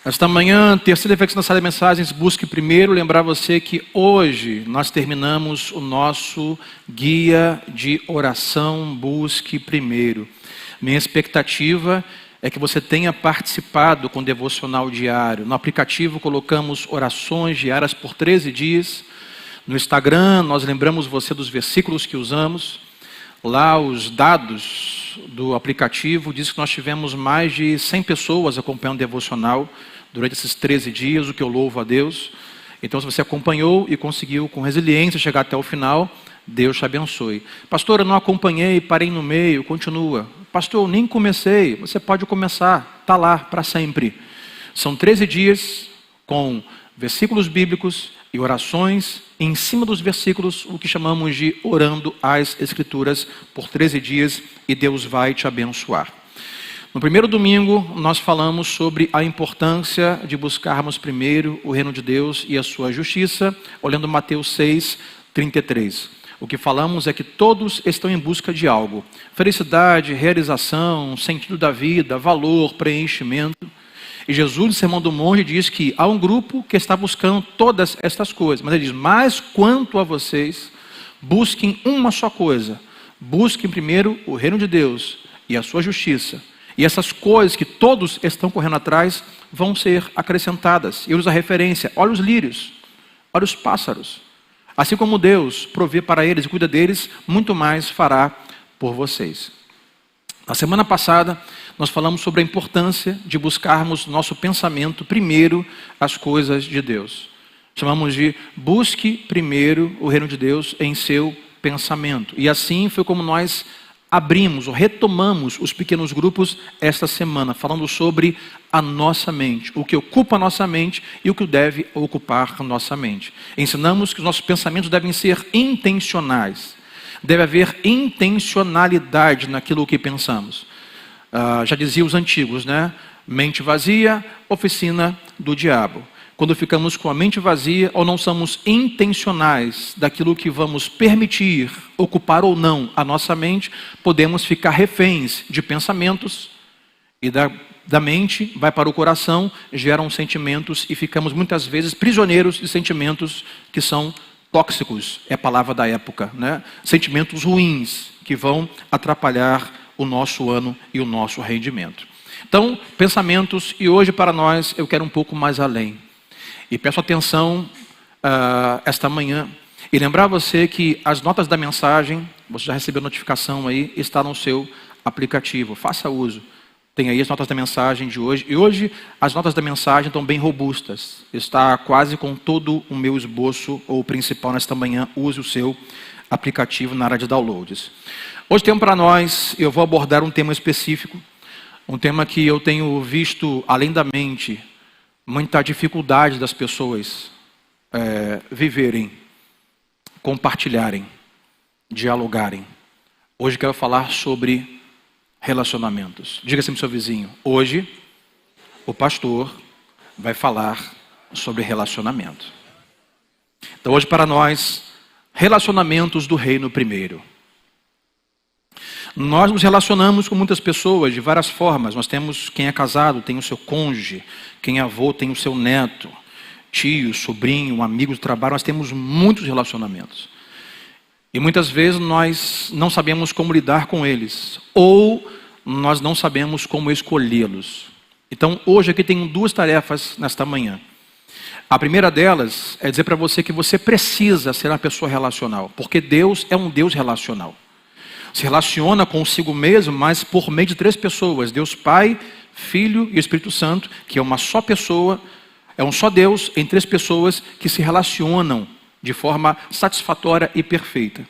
Esta manhã, terceira reflexão da série de mensagens, busque primeiro lembrar você que hoje nós terminamos o nosso guia de oração, busque primeiro. Minha expectativa é que você tenha participado com o devocional diário. No aplicativo colocamos orações diárias por 13 dias. No Instagram nós lembramos você dos versículos que usamos. Lá os dados do aplicativo diz que nós tivemos mais de 100 pessoas acompanhando o devocional durante esses 13 dias, o que eu louvo a Deus. Então, se você acompanhou e conseguiu com resiliência chegar até o final, Deus te abençoe. Pastor, eu não acompanhei, parei no meio, continua. Pastor, eu nem comecei. Você pode começar, está lá para sempre. São 13 dias com versículos bíblicos e orações em cima dos versículos, o que chamamos de orando as Escrituras por 13 dias, e Deus vai te abençoar. No primeiro domingo, nós falamos sobre a importância de buscarmos primeiro o reino de Deus e a sua justiça, olhando Mateus 6, 33. O que falamos é que todos estão em busca de algo: felicidade, realização, sentido da vida, valor, preenchimento. E Jesus, no Sermão do Monte, diz que há um grupo que está buscando todas estas coisas. Mas ele diz: mas quanto a vocês, busquem uma só coisa. Busquem primeiro o reino de Deus e a sua justiça. E essas coisas que todos estão correndo atrás vão ser acrescentadas. Eu uso a referência: olha os lírios, olha os pássaros. Assim como Deus provê para eles e cuida deles, muito mais fará por vocês. Na semana passada, nós falamos sobre a importância de buscarmos nosso pensamento primeiro as coisas de Deus. Chamamos de busque primeiro o reino de Deus em seu pensamento. E assim foi como nós abrimos ou retomamos os pequenos grupos esta semana, falando sobre a nossa mente, o que ocupa a nossa mente e o que deve ocupar a nossa mente. Ensinamos que os nossos pensamentos devem ser intencionais. Deve haver intencionalidade naquilo que pensamos. Já diziam os antigos, né? Mente vazia, oficina do diabo. Quando ficamos com a mente vazia ou não somos intencionais daquilo que vamos permitir ocupar ou não a nossa mente, podemos ficar reféns de pensamentos e da mente vai para o coração, geram sentimentos e ficamos muitas vezes prisioneiros de sentimentos que são tóxicos, é a palavra da época, né? Sentimentos ruins que vão atrapalhar o nosso ano e o nosso rendimento. Então, pensamentos, e hoje para nós eu quero um pouco mais além. E peço atenção esta manhã e lembrar você que as notas da mensagem, você já recebeu notificação aí, está no seu aplicativo. Faça uso. Tem aí as notas da mensagem de hoje. E hoje as notas da mensagem estão bem robustas. Está quase com todo o meu esboço, ou o principal nesta manhã. Use o seu aplicativo na área de downloads. Hoje tem para nós, eu vou abordar um tema específico. Um tema que eu tenho visto além da mente, muita dificuldade das pessoas viverem, compartilharem, dialogarem. Hoje quero falar sobre relacionamentos. Diga assim para o seu vizinho: hoje o pastor vai falar sobre relacionamento. Então hoje para nós, relacionamentos do reino primeiro. Nós nos relacionamos com muitas pessoas de várias formas. Nós temos quem é casado, tem o seu cônjuge, quem é avô tem o seu neto, tio, sobrinho, amigo do trabalho. Nós temos muitos relacionamentos. E muitas vezes nós não sabemos como lidar com eles, ou nós não sabemos como escolhê-los. Então hoje aqui tenho duas tarefas nesta manhã. A primeira delas é dizer para você que você precisa ser uma pessoa relacional, porque Deus é um Deus relacional. Se relaciona consigo mesmo, mas por meio de 3 pessoas: Deus Pai, Filho e Espírito Santo, que é uma só pessoa, é um só Deus em 3 pessoas que se relacionam de forma satisfatória e perfeita.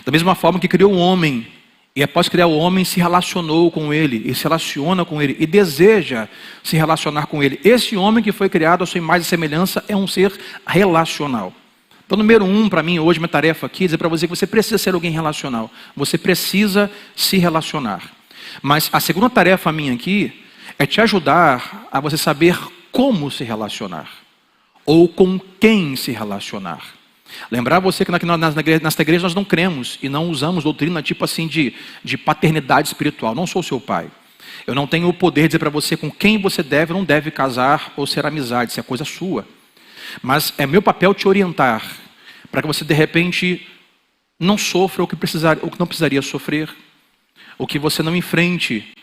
Da mesma forma que criou o homem, e após criar o homem se relacionou com ele, e se relaciona com ele, e deseja se relacionar com ele. Esse homem que foi criado à sua imagem e semelhança é um ser relacional. Então, número 1 para mim hoje, minha tarefa aqui é dizer para você que você precisa ser alguém relacional. Você precisa se relacionar. Mas a segunda tarefa minha aqui é te ajudar a você saber como se relacionar. Ou com quem se relacionar. Lembrar você que nesta igreja nós não cremos e não usamos doutrina tipo assim de paternidade espiritual. Não sou seu pai. Eu não tenho o poder de dizer para você com quem você deve ou não deve casar ou ser amizade, isso é coisa sua. Mas é meu papel te orientar, para que você de repente não sofra o que não precisaria sofrer, ou que você não enfrente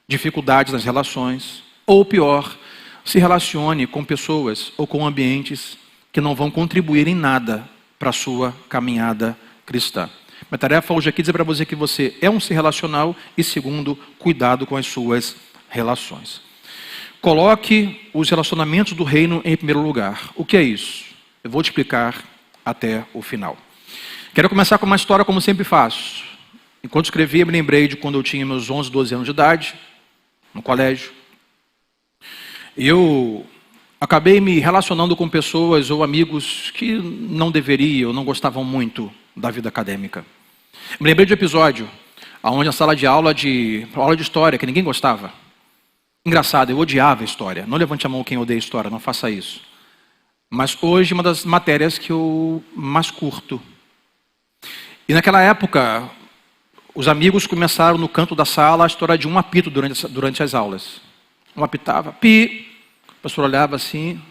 dificuldades nas relações, ou pior, se relacione com pessoas ou com ambientes que não vão contribuir em nada para a sua caminhada cristã. Minha tarefa hoje aqui é dizer para você que você é um ser relacional e, segundo, cuidado com as suas relações. Coloque os relacionamentos do reino em primeiro lugar. O que é isso? Eu vou te explicar até o final. Quero começar com uma história como sempre faço. Enquanto escrevia, me lembrei de quando eu tinha meus 11, 12 anos de idade, no colégio. Eu acabei me relacionando com pessoas ou amigos que não deveriam, não gostavam muito da vida acadêmica. Me lembrei de um episódio onde na sala de aula de história, que ninguém gostava. Engraçado, eu odiava história. Não levante a mão quem odeia história, não faça isso. Mas hoje uma das matérias que eu mais curto. E naquela época, os amigos começaram no canto da sala a história de um apito durante as aulas. Um apitava, pi, o professor olhava assim,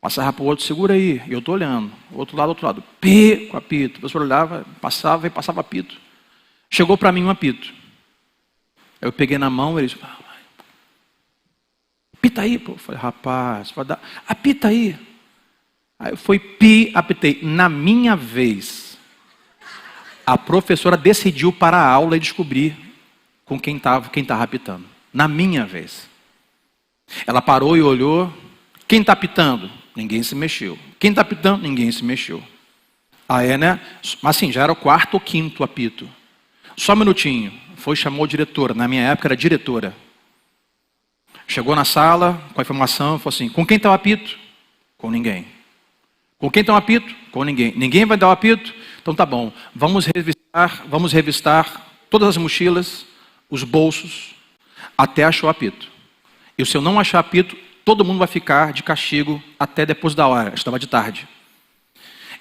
passava para o outro, segura aí, e eu estou olhando, outro lado, pi, com apito. O professor olhava, passava apito. Chegou para mim um apito. Eu peguei na mão, ele disse, apita aí, pô. Eu falei, rapaz, vai dar, apita aí. Aí foi pi, apitei. Na minha vez, a professora decidiu parar a aula e descobrir com quem estava apitando. Na minha vez. Ela parou e olhou. Quem está apitando? Ninguém se mexeu. Quem está apitando? Ninguém se mexeu. Aí, né? Mas assim, já era o quarto ou quinto apito. Só um minutinho. Foi, chamou a diretora. Na minha época era diretora. Chegou na sala com a informação, falou assim, com quem está o apito? Com ninguém. Com quem está o apito? Com ninguém. Ninguém vai dar o apito? Então tá bom. Vamos revistar todas as mochilas, os bolsos, até achar o apito. E se eu não achar apito, todo mundo vai ficar de castigo até depois da hora. Estava de tarde.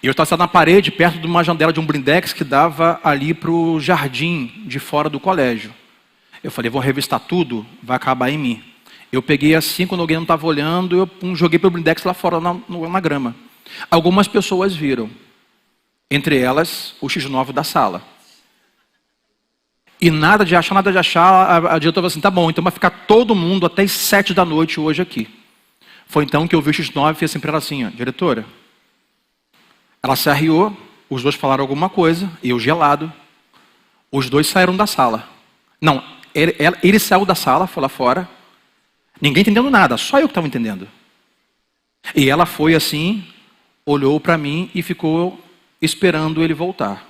E eu estava na parede, perto de uma janela de um blindex que dava ali para o jardim de fora do colégio. Eu falei, vou revistar tudo, vai acabar em mim. Eu peguei assim, quando alguém não estava olhando, eu joguei para o blindex lá fora na grama. Algumas pessoas viram. Entre elas, o X9 da sala. E nada de achar, a diretora falou assim, tá bom, então vai ficar todo mundo até as 7 da noite hoje aqui. Foi então que eu vi o X9 e fiz assim para ela assim, ó, diretora. Ela se arriou, os dois falaram alguma coisa, e eu gelado. Os dois saíram da sala. Não, ele saiu da sala, foi lá fora. Ninguém entendendo nada, só eu que estava entendendo. E ela foi assim, olhou para mim e ficou esperando ele voltar.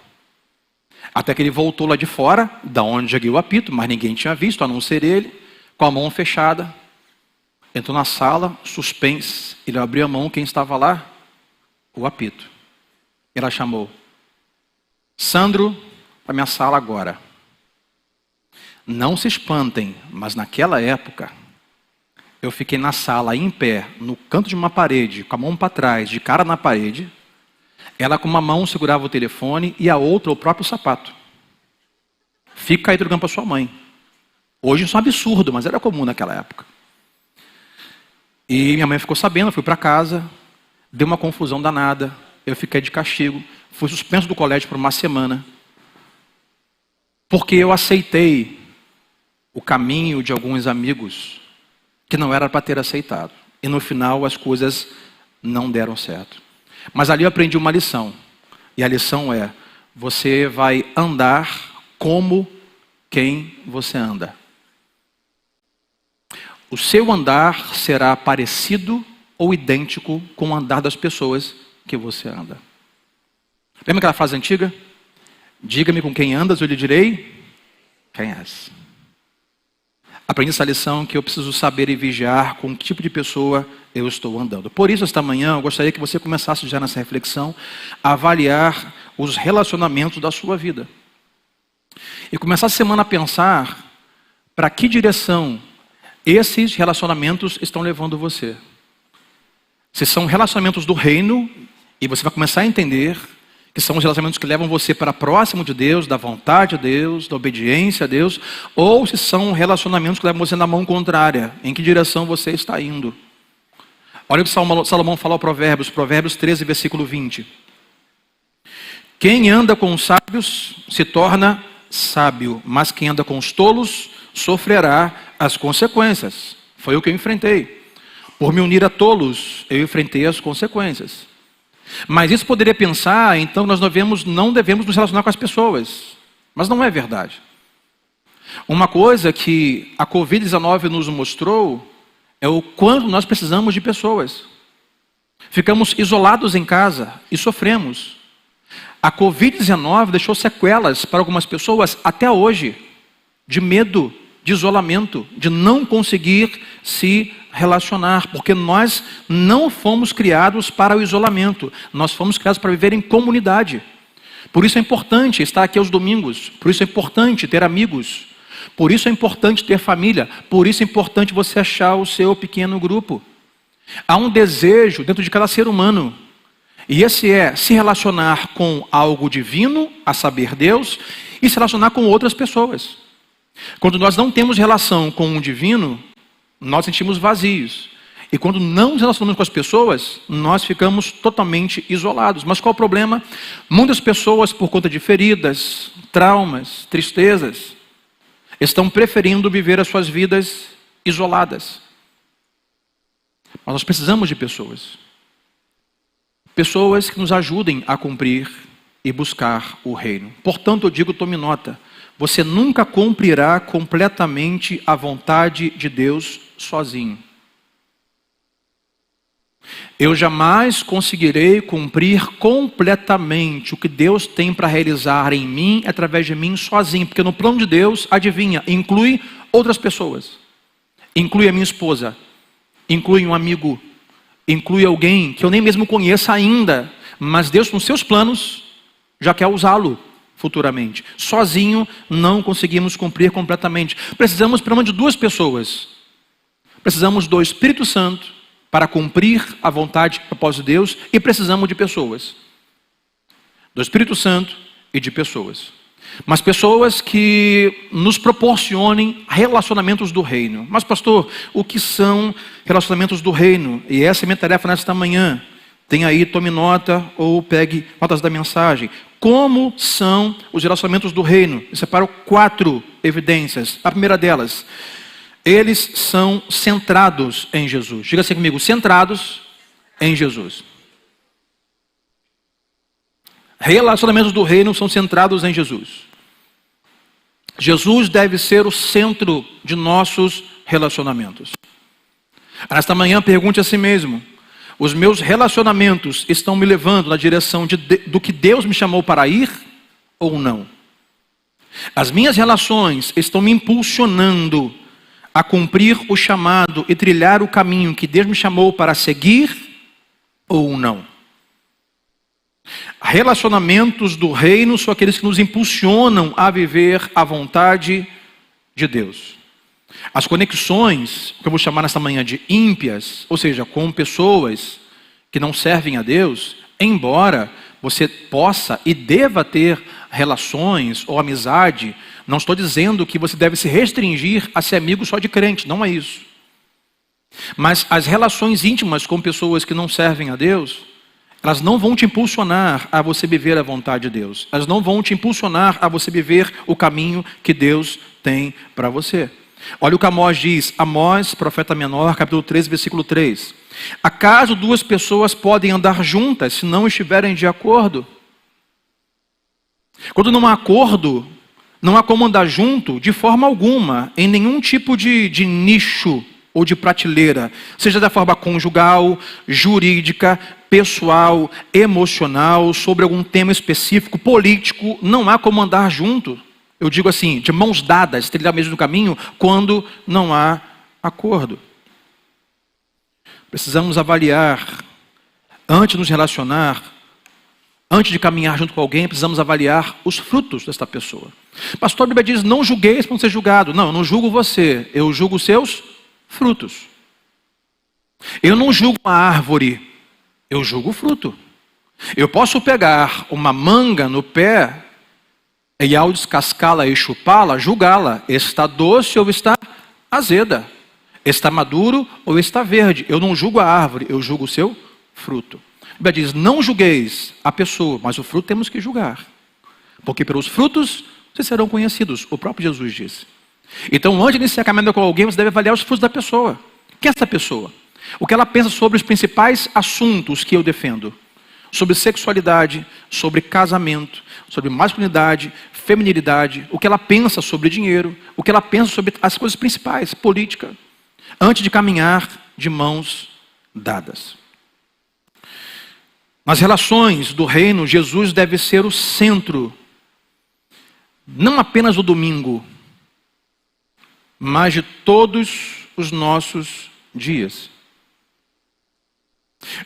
Até que ele voltou lá de fora, da onde joguei o apito, mas ninguém tinha visto, a não ser ele, com a mão fechada. Entrou na sala, suspense. Ele abriu a mão, quem estava lá? O apito. Ela chamou, Sandro, para minha sala agora. Não se espantem, mas naquela época, eu fiquei na sala, em pé, no canto de uma parede, com a mão para trás, de cara na parede. Ela com uma mão segurava o telefone e a outra o próprio sapato. Fica aí trocando para sua mãe. Hoje isso é um absurdo, mas era comum naquela época. E minha mãe ficou sabendo, fui para casa, deu uma confusão danada, eu fiquei de castigo, fui suspenso do colégio por uma semana, porque eu aceitei o caminho de alguns amigos que não era para ter aceitado. E no final as coisas não deram certo. Mas ali eu aprendi uma lição. E a lição é, você vai andar como quem você anda. O seu andar será parecido ou idêntico com o andar das pessoas que você anda. Lembra aquela frase antiga? Diga-me com quem andas, eu lhe direi quem és. Aprendi essa lição que eu preciso saber e vigiar com que tipo de pessoa eu estou andando. Por isso, esta manhã, eu gostaria que você começasse já nessa reflexão a avaliar os relacionamentos da sua vida. E começar a semana a pensar para que direção esses relacionamentos estão levando você. Se são relacionamentos do reino, e você vai começar a entender que são os relacionamentos que levam você para próximo de Deus, da vontade de Deus, da obediência a Deus, ou se são relacionamentos que levam você na mão contrária, em que direção você está indo. Olha o que Salomão fala ao Provérbios 13, versículo 20. Quem anda com os sábios se torna sábio, mas quem anda com os tolos sofrerá as consequências. Foi o que eu enfrentei. Por me unir a tolos, eu enfrentei as consequências. Mas isso poderia pensar, então nós não devemos nos relacionar com as pessoas. Mas não é verdade. Uma coisa que a Covid-19 nos mostrou é o quanto nós precisamos de pessoas. Ficamos isolados em casa e sofremos. A Covid-19 deixou sequelas para algumas pessoas até hoje, de medo, de isolamento, de não conseguir se relacionar, porque nós não fomos criados para o isolamento, nós fomos criados para viver em comunidade. Por isso é importante estar aqui aos domingos, por isso é importante ter amigos, por isso é importante ter família, por isso é importante você achar o seu pequeno grupo. Há um desejo dentro de cada ser humano, e esse é se relacionar com algo divino, a saber, Deus, e se relacionar com outras pessoas. Quando nós não temos relação com o divino, nós sentimos vazios. E quando não nos relacionamos com as pessoas, nós ficamos totalmente isolados. Mas qual o problema? Muitas pessoas, por conta de feridas, traumas, tristezas, estão preferindo viver as suas vidas isoladas. Mas nós precisamos de pessoas. Pessoas que nos ajudem a cumprir e buscar o reino. Portanto, eu digo, tome nota. Você nunca cumprirá completamente a vontade de Deus sozinho. Eu jamais conseguirei cumprir completamente o que Deus tem para realizar em mim, através de mim, sozinho. Porque no plano de Deus, adivinha, inclui outras pessoas. Inclui a minha esposa. Inclui um amigo. Inclui alguém que eu nem mesmo conheça ainda. Mas Deus, com seus planos, já quer usá-lo futuramente. Sozinho não conseguimos cumprir completamente. Precisamos, pelo menos, de duas pessoas. Precisamos do Espírito Santo para cumprir a vontade e propósito de Deus, e precisamos de pessoas. Do Espírito Santo e de pessoas. Mas pessoas que nos proporcionem relacionamentos do reino. Mas pastor, o que são relacionamentos do reino? E essa é a minha tarefa nesta manhã. Tem aí, tome nota ou pegue notas da mensagem. Como são os relacionamentos do reino? Eu separo 4 evidências. A primeira delas, eles são centrados em Jesus. Diga assim comigo, centrados em Jesus. Relacionamentos do reino são centrados em Jesus. Jesus deve ser o centro de nossos relacionamentos. Nesta manhã, pergunte a si mesmo: os meus relacionamentos estão me levando na direção do que Deus me chamou para ir ou não? As minhas relações estão me impulsionando a cumprir o chamado e trilhar o caminho que Deus me chamou para seguir ou não? Relacionamentos do reino são aqueles que nos impulsionam a viver a vontade de Deus. As conexões, que eu vou chamar nesta manhã de ímpias, ou seja, com pessoas que não servem a Deus, embora você possa e deva ter relações ou amizade, não estou dizendo que você deve se restringir a ser amigo só de crente, não é isso. Mas as relações íntimas com pessoas que não servem a Deus, elas não vão te impulsionar a você viver a vontade de Deus. Elas não vão te impulsionar a você viver o caminho que Deus tem para você. Olha o que Amós diz, Amós, profeta menor, capítulo 13, versículo 3. Acaso 2 pessoas podem andar juntas se não estiverem de acordo? Quando não há acordo, não há como andar junto de forma alguma, em nenhum tipo de nicho ou de prateleira, seja da forma conjugal, jurídica, pessoal, emocional, sobre algum tema específico, político, não há como andar junto. Eu digo assim, de mãos dadas, trilhar mesmo no caminho, quando não há acordo. Precisamos avaliar, antes de nos relacionar, antes de caminhar junto com alguém, precisamos avaliar os frutos desta pessoa. Pastor, a Bíblia diz, não julgueis para não ser julgado. Não, eu não julgo você, eu julgo os seus frutos. Eu não julgo uma árvore, eu julgo o fruto. Eu posso pegar uma manga no pé e ao descascá-la e chupá-la, julgá-la. Está doce ou está azeda? Está maduro ou está verde? Eu não julgo a árvore, eu julgo o seu fruto. A Bíblia diz, não julgueis a pessoa, mas o fruto temos que julgar. Porque pelos frutos vocês serão conhecidos, o próprio Jesus disse. Então, antes de iniciar a caminhada com alguém, você deve avaliar os frutos da pessoa. Quem é essa pessoa? O que ela pensa sobre os principais assuntos que eu defendo. Sobre sexualidade, sobre casamento, sobre masculinidade, feminilidade, o que ela pensa sobre dinheiro, o que ela pensa sobre as coisas principais, política, antes de caminhar de mãos dadas. Nas relações do reino, Jesus deve ser o centro, não apenas do domingo, mas de todos os nossos dias.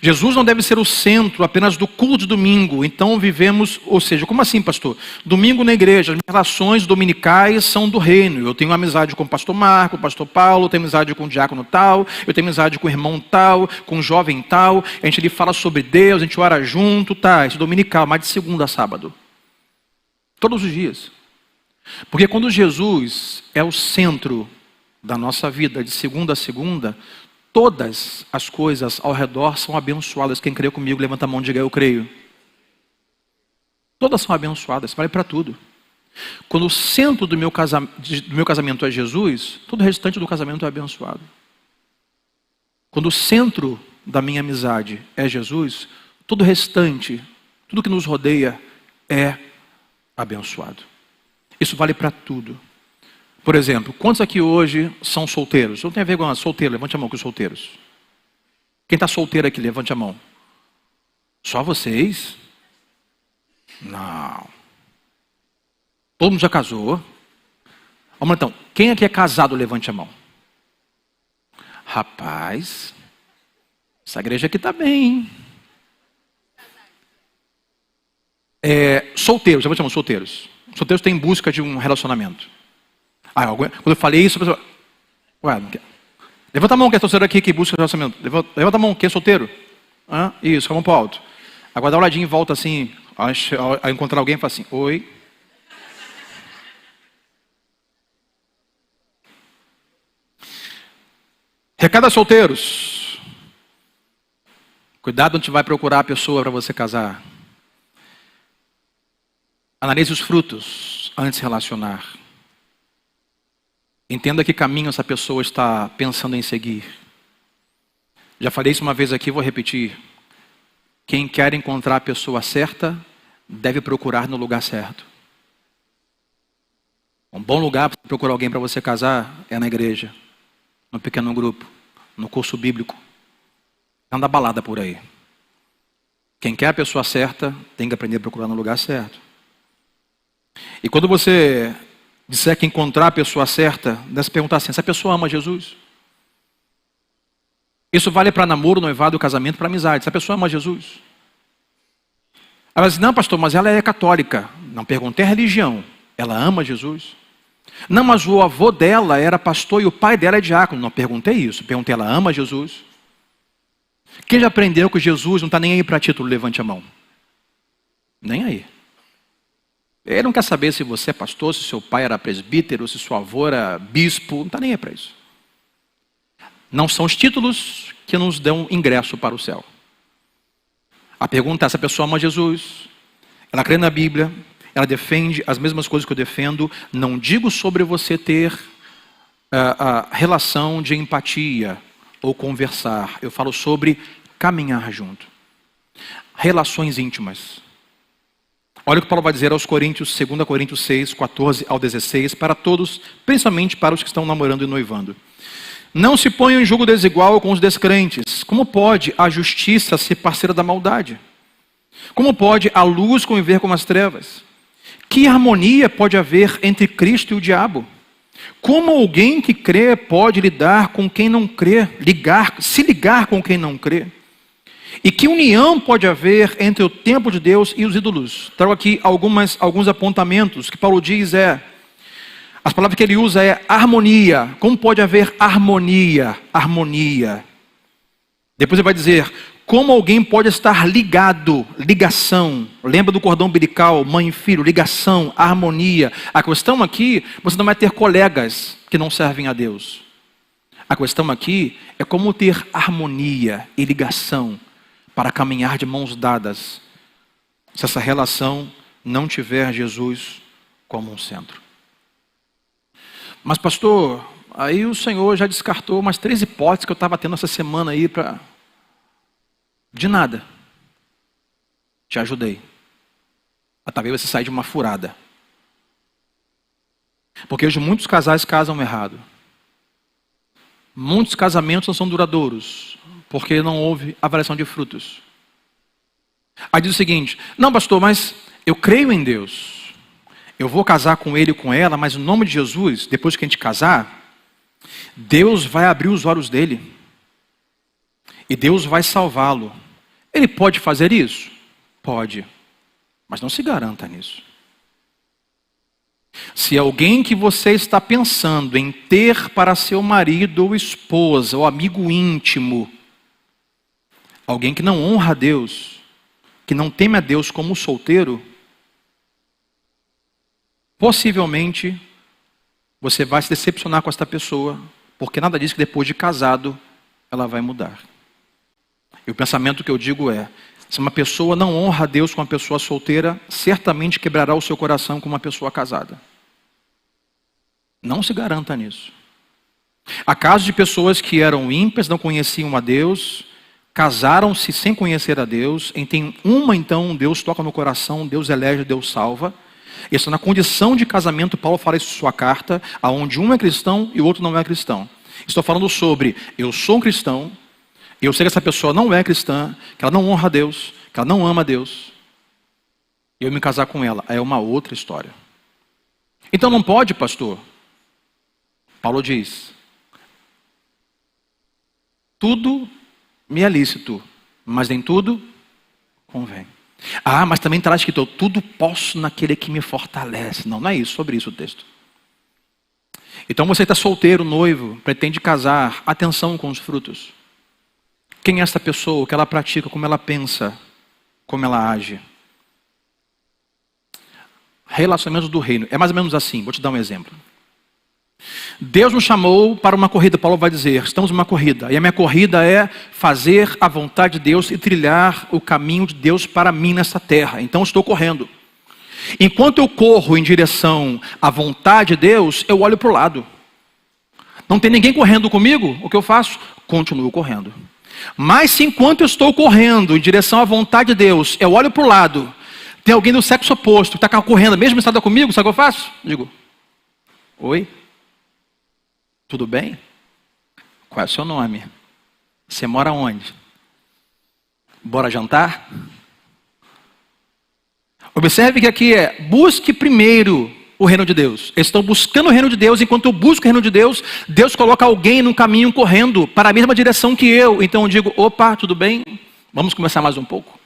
Jesus não deve ser o centro apenas do culto de domingo. Então vivemos, ou seja, como assim, pastor? Domingo na igreja, as minhas relações dominicais são do reino. Eu tenho amizade com o pastor Marco, o pastor Paulo, eu tenho amizade com o diácono tal, eu tenho amizade com o irmão tal, com o jovem tal. A gente ali fala sobre Deus, a gente ora junto, tá? Isso é dominical, mas de segunda a sábado. Todos os dias. Porque quando Jesus é o centro da nossa vida, de segunda a segunda, todas as coisas ao redor são abençoadas. Quem crê comigo, levanta a mão e diga, eu creio. Todas são abençoadas, vale para tudo. Quando o centro do meu casamento é Jesus, todo o restante do casamento é abençoado. Quando o centro da minha amizade é Jesus, todo o restante, tudo que nos rodeia é abençoado. Isso vale para tudo. Por exemplo, quantos aqui hoje são solteiros? Não tenha vergonha, solteiro, levante a mão com os solteiros. Quem está solteiro aqui, levante a mão. Só vocês? Não. Todo mundo já casou? Vamos então, quem aqui é casado, levante a mão. Rapaz, essa igreja aqui está bem, hein? Solteiros, levante a mão, solteiros. Solteiros têm em busca de um relacionamento. Quando eu falei isso, a pessoa... Levanta a mão quem é solteiro aqui que busca relacionamento. Levanta a mão quem é solteiro. Isso, com a mão para o alto. Agora dá uma olhadinha em volta assim. Ao encontrar alguém, fala assim, oi. Recado aos solteiros. Cuidado onde vai procurar a pessoa para você casar. Analise os frutos antes de se relacionar. Entenda que caminho essa pessoa está pensando em seguir. Já falei isso uma vez aqui, vou repetir. Quem quer encontrar a pessoa certa, deve procurar no lugar certo. Um bom lugar para procurar alguém para você casar é na igreja, no pequeno grupo, no curso bíblico. Não dá balada por aí. Quem quer a pessoa certa, tem que aprender a procurar no lugar certo. E quando você disser que encontrar a pessoa certa, deve se perguntar assim, essa pessoa ama Jesus? Isso vale para namoro, noivado, casamento, para amizade. Essa pessoa ama Jesus? Ela diz, não pastor, mas ela é católica. Não perguntei a religião. Ela ama Jesus? Não, mas o avô dela era pastor e o pai dela é diácono. Não perguntei isso. Perguntei, ela ama Jesus? Quem já aprendeu que Jesus não está nem aí para título, levante a mão. Nem aí. Ele não quer saber se você é pastor, se seu pai era presbítero, se seu avô era bispo, não está nem aí para isso. Não são os títulos que nos dão ingresso para o céu. A pergunta é, essa pessoa ama Jesus, ela crê na Bíblia, ela defende as mesmas coisas que eu defendo. Não digo sobre você ter a relação de empatia ou conversar. Eu falo sobre caminhar junto. Relações íntimas. Olha o que Paulo vai dizer aos Coríntios, 2 Coríntios 6, 14 ao 16, para todos, principalmente para os que estão namorando e noivando. Não se ponham em julgo desigual com os descrentes. Como pode a justiça ser parceira da maldade? Como pode a luz conviver com as trevas? Que harmonia pode haver entre Cristo e o diabo? Como alguém que crê pode lidar com quem não crê, se ligar com quem não crê? E que união pode haver entre o templo de Deus e os ídolos? Trago aqui alguns apontamentos que Paulo diz as palavras que ele usa é harmonia. Como pode haver harmonia? Harmonia. Depois ele vai dizer, Como alguém pode estar ligado, ligação, lembra do cordão umbilical, mãe e filho, ligação, harmonia. A questão aqui, você não vai ter colegas que não servem a Deus. A questão aqui é como ter harmonia e ligação para caminhar de mãos dadas, se essa relação não tiver Jesus como um centro. Mas pastor, aí o Senhor já descartou umas 3 hipóteses que eu estava tendo essa semana aí para... De nada. Te ajudei. Mas talvez você saia de uma furada. Porque hoje muitos casais casam errado. Muitos casamentos não são duradouros, porque não houve avaliação de frutos. Aí diz o seguinte: não pastor, mas eu creio em Deus. Eu vou casar com ele e com ela, mas no nome de Jesus, depois que a gente casar, Deus vai abrir os olhos dele. E Deus vai salvá-lo. Ele pode fazer isso? Pode. Mas não se garanta nisso. Se alguém que você está pensando em ter para seu marido ou esposa, ou amigo íntimo, alguém que não honra a Deus, que não teme a Deus como solteiro, possivelmente você vai se decepcionar com esta pessoa, porque nada diz que depois de casado ela vai mudar. E o pensamento que eu digo é: se uma pessoa não honra a Deus com uma pessoa solteira, certamente quebrará o seu coração com uma pessoa casada. Não se garanta nisso. Há casos de pessoas que eram ímpias, não conheciam a Deus, casaram-se sem conhecer a Deus, então Deus toca no coração, Deus elege, Deus salva. Isso na condição de casamento, Paulo fala isso em sua carta, onde um é cristão e o outro não é cristão. Estou falando sobre: eu sou um cristão, eu sei que essa pessoa não é cristã, que ela não honra a Deus, que ela não ama a Deus, e eu me casar com ela, é uma outra história. Então não pode, pastor. Paulo diz: tudo me é lícito, mas nem tudo convém. Mas também está escrito: tudo posso naquele que me fortalece. Não é isso, sobre isso o texto. Então você está solteiro, noivo, pretende casar, atenção com os frutos. Quem é essa pessoa? O que ela pratica? Como ela pensa? Como ela age? Relacionamentos do reino. É mais ou menos assim. Vou te dar um exemplo. Deus nos chamou para uma corrida. Paulo vai dizer: estamos numa corrida. E a minha corrida é fazer a vontade de Deus e trilhar o caminho de Deus para mim nessa terra. Então estou correndo. Enquanto eu corro em direção à vontade de Deus, eu olho para o lado. Não tem ninguém correndo comigo? O que eu faço? Continuo correndo. Mas se enquanto eu estou correndo em direção à vontade de Deus, eu olho para o lado, tem alguém do sexo oposto que está correndo a mesma estrada comigo, sabe o que eu faço? Digo: oi, tudo bem? Qual é o seu nome? Você mora onde? Bora jantar? Observe que aqui é: busque primeiro o reino de Deus. Eu estou buscando o reino de Deus. Enquanto eu busco o reino de Deus, Deus coloca alguém no caminho correndo para a mesma direção que eu. Então eu digo: opa, tudo bem? Vamos começar mais um pouco.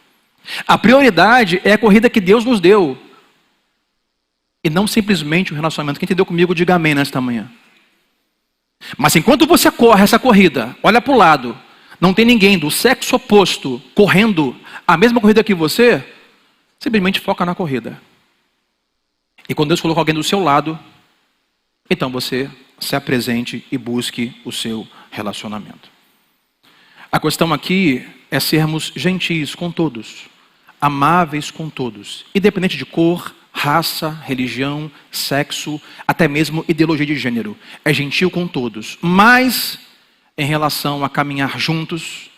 A prioridade é a corrida que Deus nos deu, e não simplesmente o relacionamento. Quem entendeu comigo, diga amém nesta manhã. Mas enquanto você corre essa corrida, olha para o lado, não tem ninguém do sexo oposto correndo a mesma corrida que você, simplesmente foca na corrida. E quando Deus coloca alguém do seu lado, então você se apresente e busque o seu relacionamento. A questão aqui é sermos gentis com todos, amáveis com todos, independente de cor, raça, religião, sexo, até mesmo ideologia de gênero. É gentil com todos, mas em relação a caminhar juntos,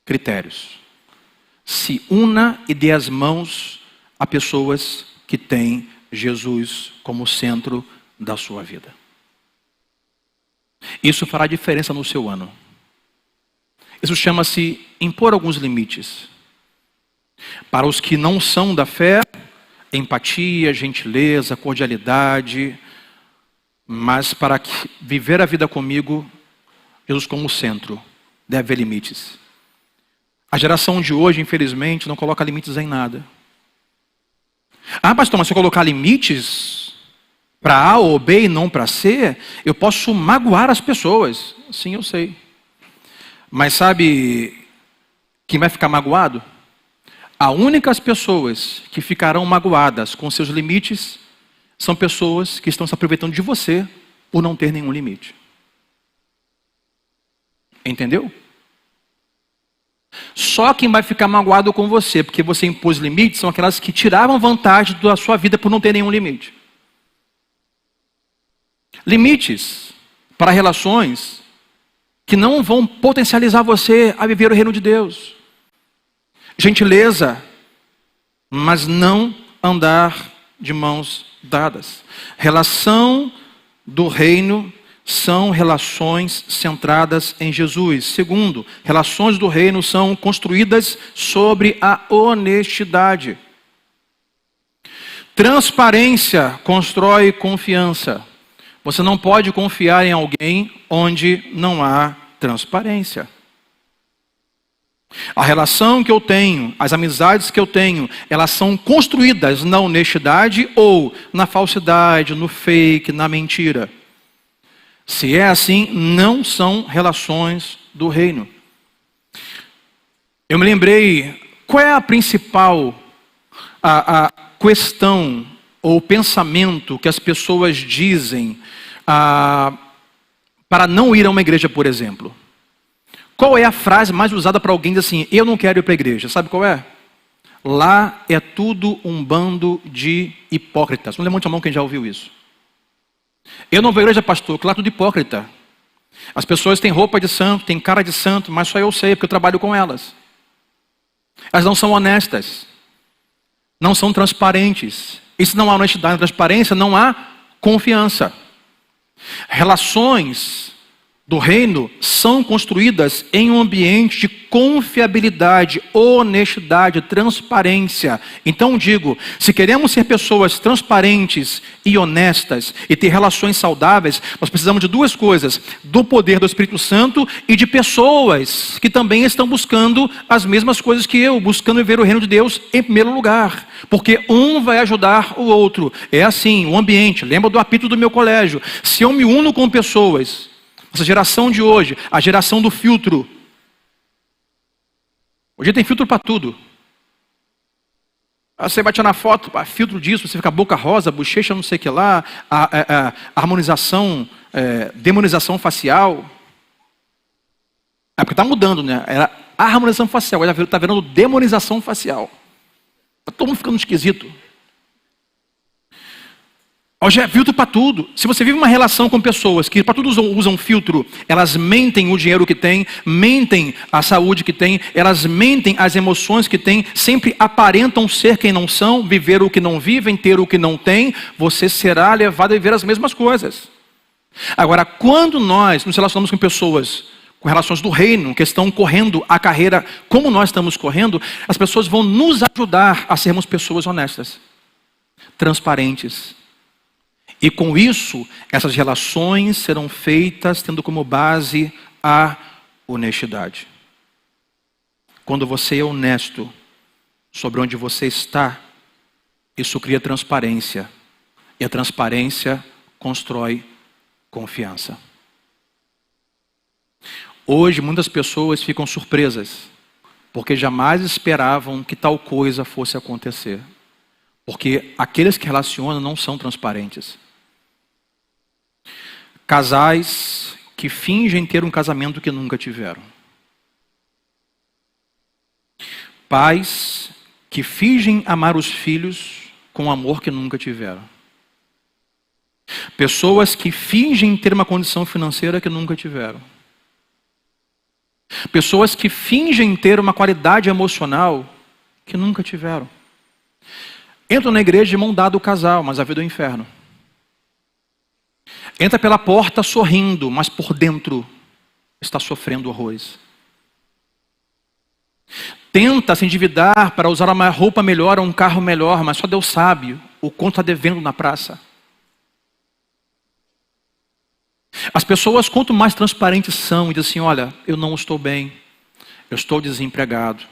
critérios. Se una e dê as mãos a pessoas que têm Jesus como centro da sua vida. Isso fará diferença no seu ano. Isso chama-se impor alguns limites. Para os que não são da fé, empatia, gentileza, cordialidade. Mas para viver a vida comigo, Jesus como centro, deve haver limites. A geração de hoje, infelizmente, não coloca limites em nada. Pastor, mas se eu colocar limites para A ou B e não para C, eu posso magoar as pessoas. Sim, eu sei. Mas sabe, Quem vai ficar magoado? As únicas pessoas que ficarão magoadas com seus limites são pessoas que estão se aproveitando de você por não ter nenhum limite. Entendeu? Só quem vai ficar magoado com você porque você impôs limites são aquelas que tiravam vantagem da sua vida por não ter nenhum limite. Limites para relações que não vão potencializar você a viver o reino de Deus. Gentileza, mas não andar de mãos dadas. Relação do reino são relações centradas em Jesus. Segundo, relações do reino são construídas sobre a honestidade. Transparência constrói confiança. Você não pode confiar em alguém onde não há transparência. A relação que eu tenho, as amizades que eu tenho, elas são construídas na honestidade ou na falsidade, no fake, na mentira. Se é assim, não são relações do reino. Eu me lembrei, qual é a principal a questão ou pensamento que as pessoas dizem para não ir a uma igreja, por exemplo? Qual é a frase mais usada para alguém dizer assim, eu não quero ir para a igreja? Sabe qual é? Lá é tudo um bando de hipócritas. Não levante a mão quem já ouviu isso. Eu não vou à igreja, pastor, que lá é tudo hipócrita. As pessoas têm roupa de santo, têm cara de santo, mas só eu sei, porque eu trabalho com elas. Elas não são honestas. Não são transparentes. E se não há honestidade e transparência, não há confiança. Relações do reino são construídas em um ambiente de confiabilidade, honestidade, transparência. Então digo, se queremos ser pessoas transparentes e honestas e ter relações saudáveis, nós precisamos de duas coisas: do poder do Espírito Santo e de pessoas que também estão buscando as mesmas coisas que eu, buscando viver o reino de Deus em primeiro lugar, porque um vai ajudar o outro. É assim, o ambiente, lembra do apito do meu colégio, se eu me uno com pessoas, essa geração de hoje, a geração do filtro. Hoje tem filtro para tudo. Você vai tirar na foto, filtro disso, você fica boca rosa, bochecha não sei o que lá, harmonização, demonização facial. É porque está mudando, né? Era harmonização facial, agora está virando demonização facial. Está todo mundo ficando esquisito. Hoje é filtro para tudo. Se você vive uma relação com pessoas que para tudo usam filtro, elas mentem o dinheiro que têm, mentem a saúde que têm, elas mentem as emoções que têm, sempre aparentam ser quem não são, viver o que não vivem, ter o que não têm, você será levado a viver as mesmas coisas. Agora, quando nós nos relacionamos com pessoas com relações do reino, que estão correndo a carreira como nós estamos correndo, as pessoas vão nos ajudar a sermos pessoas honestas, transparentes. E com isso, essas relações serão feitas tendo como base a honestidade. Quando você é honesto sobre onde você está, isso cria transparência. E a transparência constrói confiança. Hoje, muitas pessoas ficam surpresas, porque jamais esperavam que tal coisa fosse acontecer. Porque aqueles que relacionam não são transparentes. Casais que fingem ter um casamento que nunca tiveram. Pais que fingem amar os filhos com amor que nunca tiveram. Pessoas que fingem ter uma condição financeira que nunca tiveram. Pessoas que fingem ter uma qualidade emocional que nunca tiveram. Entram na igreja de mão dada o casal, mas a vida é o inferno. Entra pela porta sorrindo, mas por dentro está sofrendo horrores. Tenta se endividar para usar uma roupa melhor ou um carro melhor, mas só Deus sabe o quanto está devendo na praça. As pessoas, quanto mais transparentes são, e dizem assim, olha, eu não estou bem, eu estou desempregado,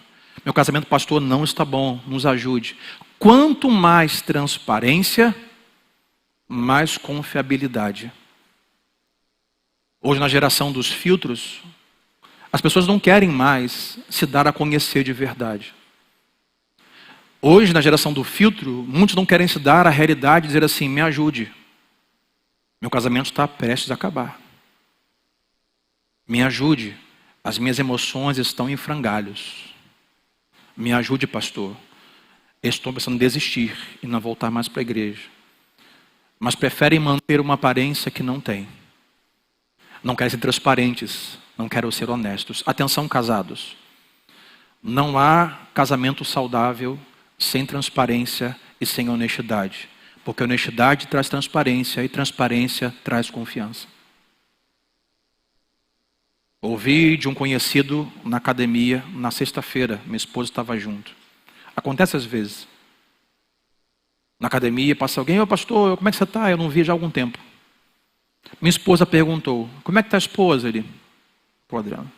meu casamento, pastor, não está bom, nos ajude. Quanto mais transparência, mais confiabilidade. Hoje, na geração dos filtros, As pessoas não querem mais se dar a conhecer de verdade. Hoje, na geração do filtro, muitos não querem se dar a realidade e dizer assim: me ajude. Meu casamento está prestes a acabar. Me ajude. As minhas emoções estão em frangalhos. Me ajude, pastor. Estou pensando em desistir e não voltar mais para a igreja. Mas preferem manter uma aparência que não tem. Não querem ser transparentes. Não querem ser honestos. Atenção, casados. Não há casamento saudável sem transparência e sem honestidade. Porque honestidade traz transparência e transparência traz confiança. Ouvi de um conhecido na academia, na sexta-feira, minha esposa estava junto. Acontece às vezes. Na academia passa alguém: ô pastor, como é que você está? Eu não vi já há algum tempo. Minha esposa perguntou: como é que está a esposa? Ele: pô, Adriano,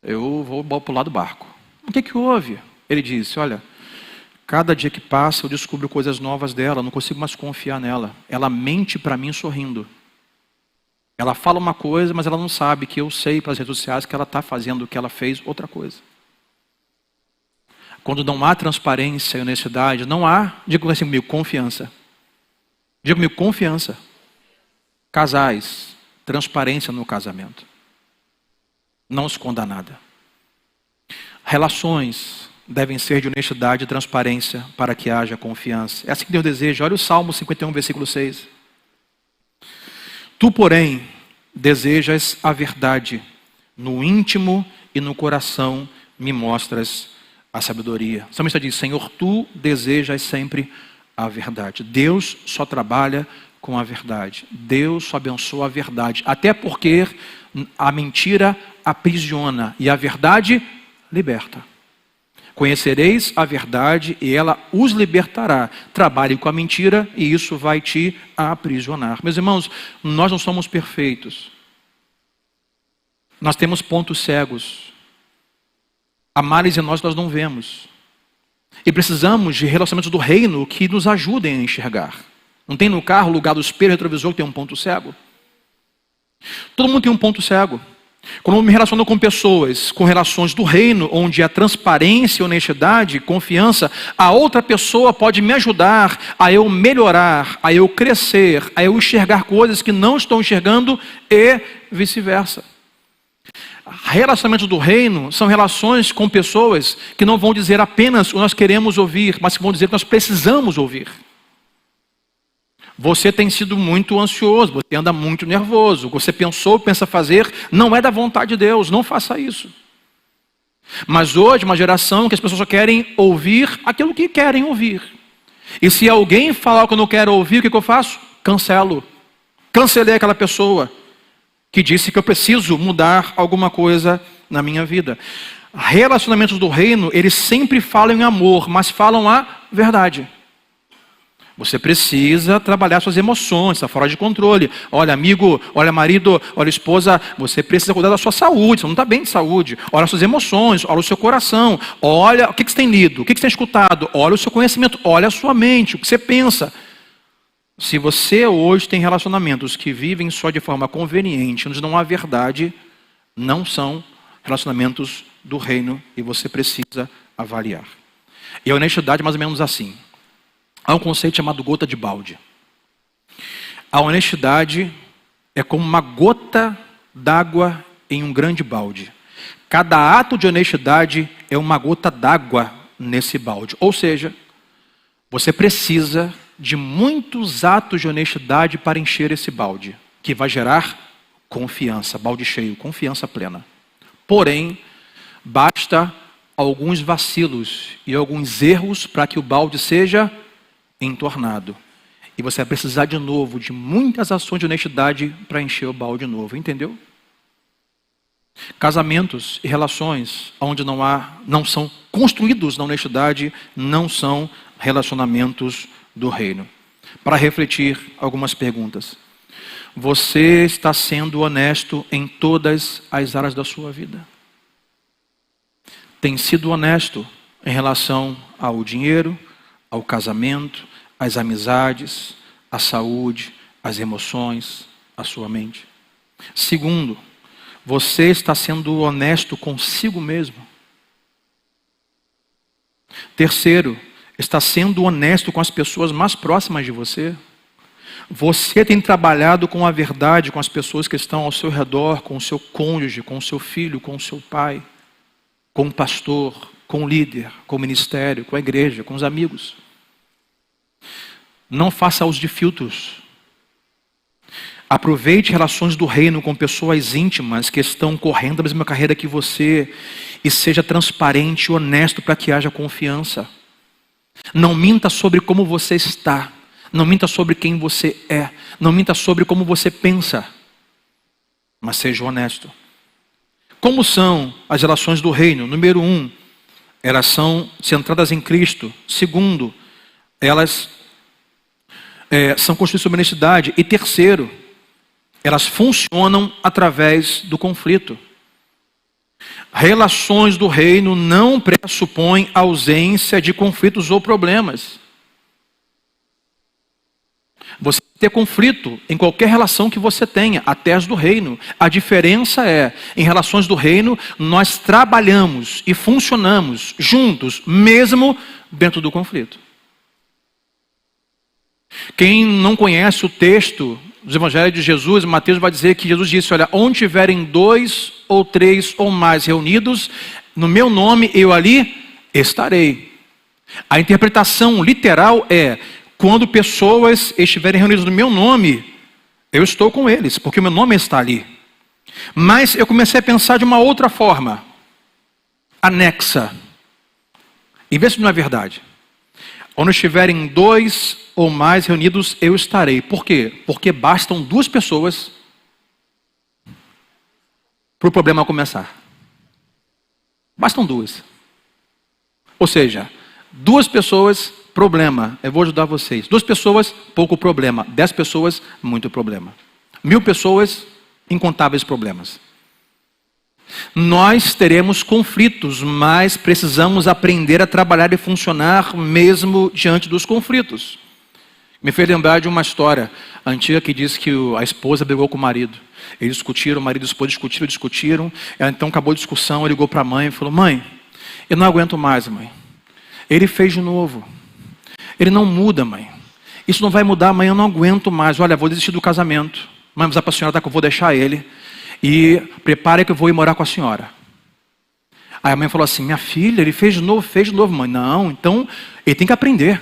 eu vou para o lado do barco. O que houve? Ele disse: olha, cada dia que passa eu descubro coisas novas dela, não consigo mais confiar nela. Ela mente para mim sorrindo. Ela fala uma coisa, mas ela não sabe que eu sei pelas redes sociais que ela está fazendo o que ela fez, outra coisa. Quando não há transparência e honestidade, não há, diga assim comigo, confiança. Diga comigo, confiança. Casais, transparência no casamento. Não esconda nada. Relações devem ser de honestidade e transparência para que haja confiança. É assim que Deus deseja. Olha o Salmo 51, versículo 6. Tu, porém, desejas a verdade. No íntimo e no coração me mostras a sabedoria. O salmista diz: Senhor, tu desejas sempre a verdade. Deus só trabalha com a verdade. Deus só abençoa a verdade. Até porque a mentira aprisiona e a verdade liberta. Conhecereis a verdade e ela os libertará. Trabalhe com a mentira e isso vai te aprisionar. Meus irmãos, nós não somos perfeitos. Nós temos pontos cegos. Há males em nós não vemos. E precisamos de relacionamentos do reino que nos ajudem a enxergar. Não tem no carro o lugar do espelho retrovisor que tem um ponto cego? Todo mundo tem um ponto cego. Quando eu me relaciono com pessoas, com relações do reino, onde há transparência, honestidade, confiança, a outra pessoa pode me ajudar a eu melhorar, a eu crescer, a eu enxergar coisas que não estou enxergando e vice-versa. Relacionamentos do reino são relações com pessoas que não vão dizer apenas o que nós queremos ouvir, mas que vão dizer o que nós precisamos ouvir. Você tem sido muito ansioso, você anda muito nervoso, você pensou, pensa fazer, não é da vontade de Deus, não faça isso. Mas hoje, uma geração que as pessoas só querem ouvir aquilo que querem ouvir. E se alguém falar o que eu não quero ouvir, o que eu faço? Cancelo. Cancelei aquela pessoa que disse que eu preciso mudar alguma coisa na minha vida. Relacionamentos do reino, eles sempre falam em amor, mas falam a verdade. Você precisa trabalhar suas emoções, está fora de controle. Olha, amigo, olha, marido, olha, esposa, você precisa cuidar da sua saúde, você não está bem de saúde. Olha as suas emoções, olha o seu coração, olha o que você tem lido, o que você tem escutado, olha o seu conhecimento, olha a sua mente, o que você pensa. Se você hoje tem relacionamentos que vivem só de forma conveniente, onde não há verdade, não são relacionamentos do reino e você precisa avaliar. E a honestidade é mais ou menos assim. Há um conceito chamado gota de balde. A honestidade é como uma gota d'água em um grande balde. Cada ato de honestidade é uma gota d'água nesse balde. Ou seja, você precisa de muitos atos de honestidade para encher esse balde, que vai gerar confiança, balde cheio, confiança plena. Porém, basta alguns vacilos e alguns erros para que o balde seja entornado. E você vai precisar de novo de muitas ações de honestidade para encher o balde de novo, entendeu? Casamentos e relações onde não são construídos na honestidade, não são relacionamentos do reino. Para refletir algumas perguntas. Você está sendo honesto em todas as áreas da sua vida? Tem sido honesto em relação ao dinheiro, ao casamento, às amizades, à saúde, às emoções, à sua mente? Segundo, Você está sendo honesto consigo mesmo? Terceiro, está sendo honesto com as pessoas mais próximas de você? Você tem trabalhado com a verdade com as pessoas que estão ao seu redor, com o seu cônjuge, com o seu filho, com o seu pai, com o pastor, com o líder, com o ministério, com a igreja, com os amigos? Não faça uso de filtros. Aproveite relações do reino com pessoas íntimas que estão correndo a mesma carreira que você e seja transparente e honesto para que haja confiança. Não minta sobre como você está. Não minta sobre quem você é. Não minta sobre como você pensa. Mas seja honesto. Como são as relações do reino? Número 1, elas são centradas em Cristo. Segundo, elas são construídas sobre honestidade. E terceiro, elas funcionam através do conflito. Relações do reino não pressupõem ausência de conflitos ou problemas. Você tem conflito em qualquer relação que você tenha, até as do reino. A diferença é, em relações do reino, nós trabalhamos e funcionamos juntos, mesmo dentro do conflito. Quem não conhece o texto dos evangelhos de Jesus, Mateus vai dizer que Jesus disse, olha, onde tiverem 2 ou 3 ou mais reunidos, no meu nome eu ali estarei. A interpretação literal é, quando pessoas estiverem reunidas no meu nome, eu estou com eles, porque o meu nome está ali. Mas eu comecei a pensar de uma outra forma, anexa, e vê se não é verdade. Onde estiverem 2 ou mais reunidos, eu estarei. Por quê? Porque bastam 2 pessoas para o problema começar. Bastam 2. Ou seja, 2 pessoas, problema. Eu vou ajudar vocês. 2 pessoas, pouco problema. 10 pessoas, muito problema. 1000 pessoas, incontáveis problemas. Nós teremos conflitos, mas precisamos aprender a trabalhar e funcionar mesmo diante dos conflitos. Me fez lembrar de uma história antiga que diz que a esposa brigou com o marido. Eles discutiram, o marido e a esposa discutiram. Ela então acabou a discussão, ligou para a mãe e falou, mãe, eu não aguento mais, mãe. Ele fez de novo. Ele não muda, mãe. Isso não vai mudar, mãe, eu não aguento mais. Olha, vou desistir do casamento. Mãe, mas a senhora que eu vou deixar ele. E prepare que eu vou ir morar com a senhora. Aí a mãe falou assim, minha filha, ele fez de novo, mãe. Não, então ele tem que aprender.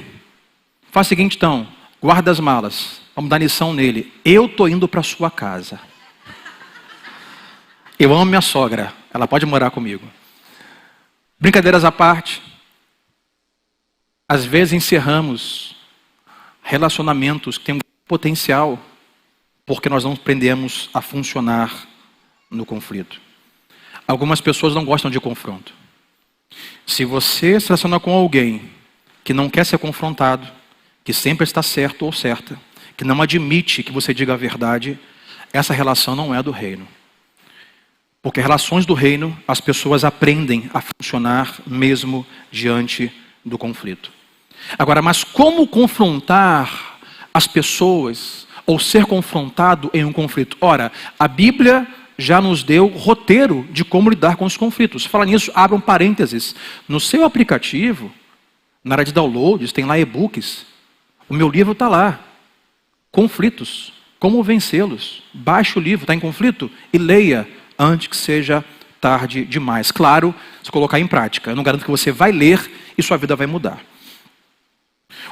Faz o seguinte então, guarda as malas, vamos dar lição nele. Eu estou indo para a sua casa. Eu amo minha sogra, ela pode morar comigo. Brincadeiras à parte, às vezes encerramos relacionamentos que têm um potencial, porque nós não aprendemos a funcionar no conflito. Algumas pessoas não gostam de confronto. Se você se relaciona com alguém que não quer ser confrontado, que sempre está certo ou certa, que não admite que você diga a verdade, essa relação não é do reino. Porque relações do reino, as pessoas aprendem a funcionar mesmo diante do conflito. Agora, mas como confrontar as pessoas ou ser confrontado em um conflito? Ora, a Bíblia já nos deu roteiro de como lidar com os conflitos. Fala nisso, abra um parênteses. No seu aplicativo, na área de downloads, tem lá e-books. O meu livro está lá. Conflitos. Como vencê-los. Baixe o livro, está em conflito? E leia antes que seja tarde demais. Claro, se colocar em prática. Eu não garanto que você vai ler e sua vida vai mudar.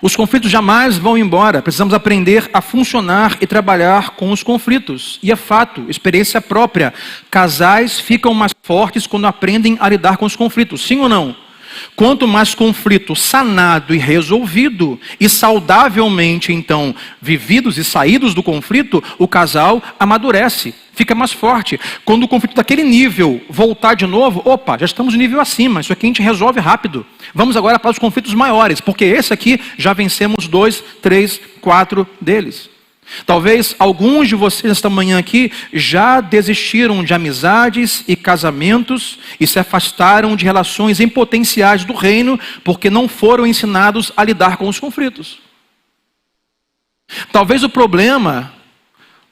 Os conflitos jamais vão embora. Precisamos aprender a funcionar e trabalhar com os conflitos. E é fato, experiência própria. Casais ficam mais fortes quando aprendem a lidar com os conflitos. Sim ou não? Quanto mais conflito sanado e resolvido, e saudavelmente, então, vividos e saídos do conflito, o casal amadurece, fica mais forte. Quando o conflito daquele nível voltar de novo, opa, já estamos no nível acima, isso aqui a gente resolve rápido. Vamos agora para os conflitos maiores, porque esse aqui já vencemos 2, 3, 4 deles. Talvez alguns de vocês esta manhã aqui já desistiram de amizades e casamentos e se afastaram de relações em potenciais do reino porque não foram ensinados a lidar com os conflitos. Talvez o problema,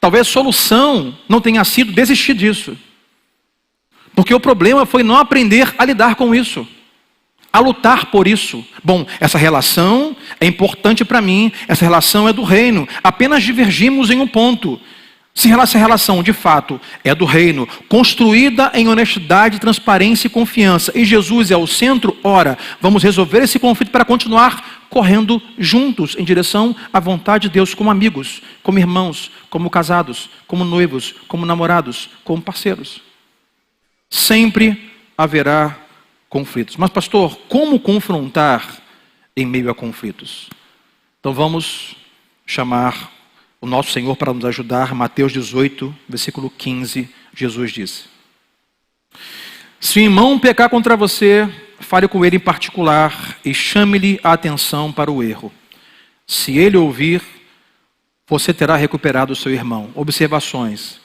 talvez a solução não tenha sido desistir disso, Porque o problema foi não aprender a lidar com isso, a lutar por isso. Bom, essa relação é importante para mim, essa relação é do reino. Apenas divergimos em um ponto. Se essa relação, de fato, é do reino, construída em honestidade, transparência e confiança, e Jesus é o centro, ora, vamos resolver esse conflito para continuar correndo juntos em direção à vontade de Deus, como amigos, como irmãos, como casados, como noivos, como namorados, como parceiros. Sempre haverá conflitos. Mas, pastor, como confrontar em meio a conflitos? Então vamos chamar o nosso Senhor para nos ajudar. Mateus 18, versículo 15, Jesus disse: se o irmão pecar contra você, fale com ele em particular e chame-lhe a atenção para o erro. Se ele ouvir, você terá recuperado o seu irmão. Observações.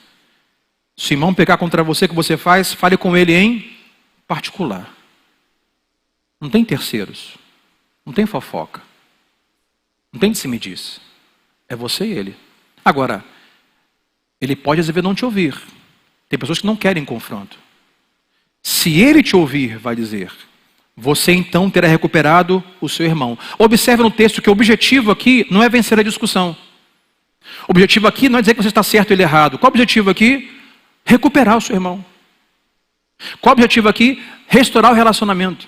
Se o irmão pecar contra você, o que você faz? Fale com ele em particular. Não tem terceiros. Não tem fofoca. Não tem disse-me-disse. É você e ele. Agora, ele pode às vezes não te ouvir. Tem pessoas que não querem confronto. Se ele te ouvir, vai dizer, você então terá recuperado o seu irmão. Observe no texto que o objetivo aqui não é vencer a discussão. O objetivo aqui não é dizer que você está certo ou ele errado. Qual o objetivo aqui? Recuperar o seu irmão. Qual o objetivo aqui? Restaurar o relacionamento.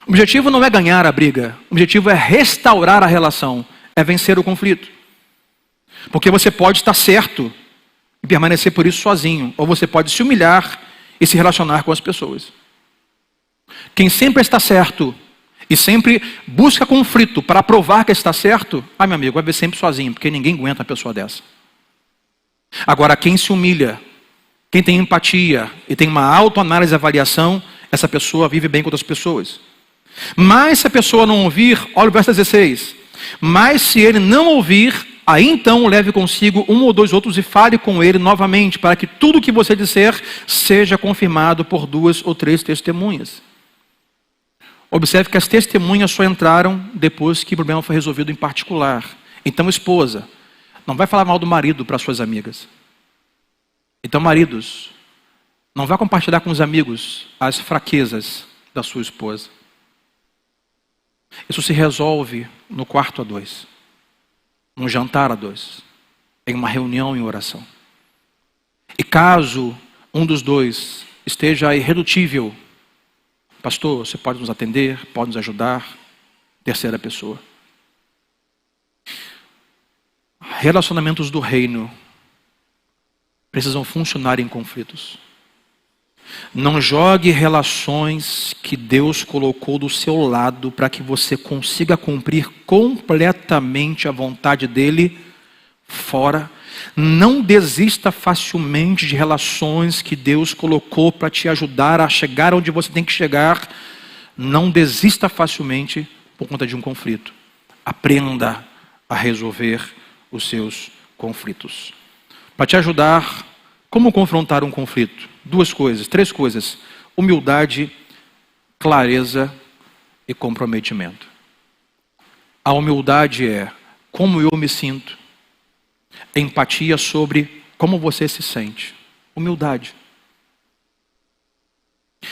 O objetivo não é ganhar a briga. O objetivo é restaurar a relação. É vencer o conflito. Porque você pode estar certo e permanecer por isso sozinho. Ou você pode se humilhar e se relacionar com as pessoas. Quem sempre está certo e sempre busca conflito para provar que está certo, meu amigo, vai ver sempre sozinho, porque ninguém aguenta uma pessoa dessa. Agora, quem se humilha, quem tem empatia e tem uma autoanálise e avaliação, essa pessoa vive bem com outras pessoas. Mas se a pessoa não ouvir, olha o verso 16. Mas se ele não ouvir, aí então leve consigo um ou dois outros e fale com ele novamente, para que tudo o que você disser seja confirmado por 2 ou 3 testemunhas. Observe que as testemunhas só entraram depois que o problema foi resolvido em particular. Então, esposa, não vai falar mal do marido para suas amigas. Então, maridos, não vá compartilhar com os amigos as fraquezas da sua esposa. Isso se resolve no quarto a 2, num jantar a 2, em uma reunião em oração. E caso um dos dois esteja irredutível, pastor, você pode nos atender, pode nos ajudar, terceira pessoa. Relacionamentos do reino precisam funcionar em conflitos. Não jogue relações que Deus colocou do seu lado para que você consiga cumprir completamente a vontade dele fora. Não desista facilmente de relações que Deus colocou para te ajudar a chegar onde você tem que chegar. Não desista facilmente por conta de um conflito. Aprenda a resolver os seus conflitos. Para te ajudar, como confrontar um conflito? 3 coisas. Humildade, clareza e comprometimento. A humildade é como eu me sinto. Empatia sobre como você se sente. Humildade.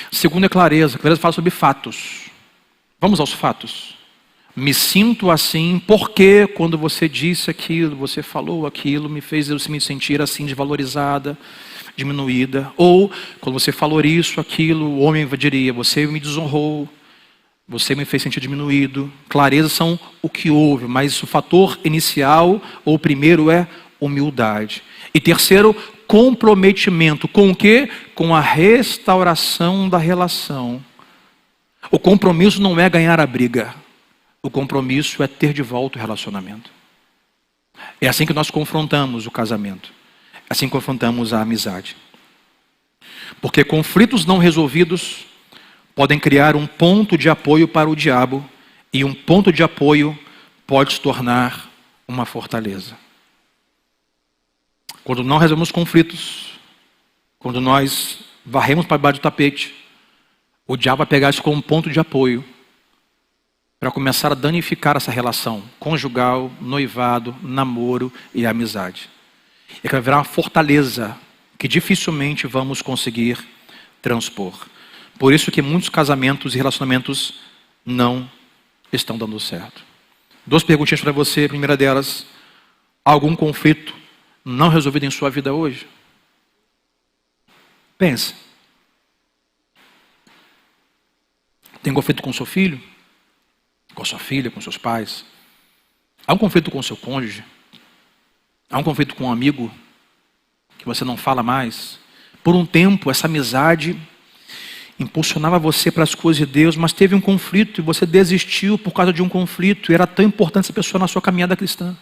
Segundo é clareza. Clareza fala sobre fatos. Vamos aos fatos. Me sinto assim porque quando você disse aquilo, você falou aquilo, me fez eu me sentir assim desvalorizada, diminuída. Ou quando você falou isso, aquilo, o homem diria, você me desonrou, você me fez sentir diminuído. Clareza são o que houve, mas o fator inicial, ou primeiro, é humildade. E terceiro, comprometimento. Com o quê? Com a restauração da relação. O compromisso não é ganhar a briga. O compromisso é ter de volta o relacionamento. É assim que nós confrontamos o casamento. É assim que confrontamos a amizade. Porque conflitos não resolvidos podem criar um ponto de apoio para o diabo. E um ponto de apoio pode se tornar uma fortaleza. Quando não resolvemos conflitos, quando nós varremos para debaixo do tapete, o diabo vai pegar isso como um ponto de apoio para começar a danificar essa relação conjugal, noivado, namoro e amizade. E que vai virar uma fortaleza que dificilmente vamos conseguir transpor. Por isso que muitos casamentos e relacionamentos não estão dando certo. 2 perguntinhas para você. A primeira delas: algum conflito não resolvido em sua vida hoje? Pense. Tem conflito com seu filho? Com sua filha? Com seus pais? Há um conflito com seu cônjuge? Há um conflito com um amigo que você não fala mais? Por um tempo, essa amizade impulsionava você para as coisas de Deus, mas teve um conflito e você desistiu por causa de um conflito. E era tão importante essa pessoa na sua caminhada cristã.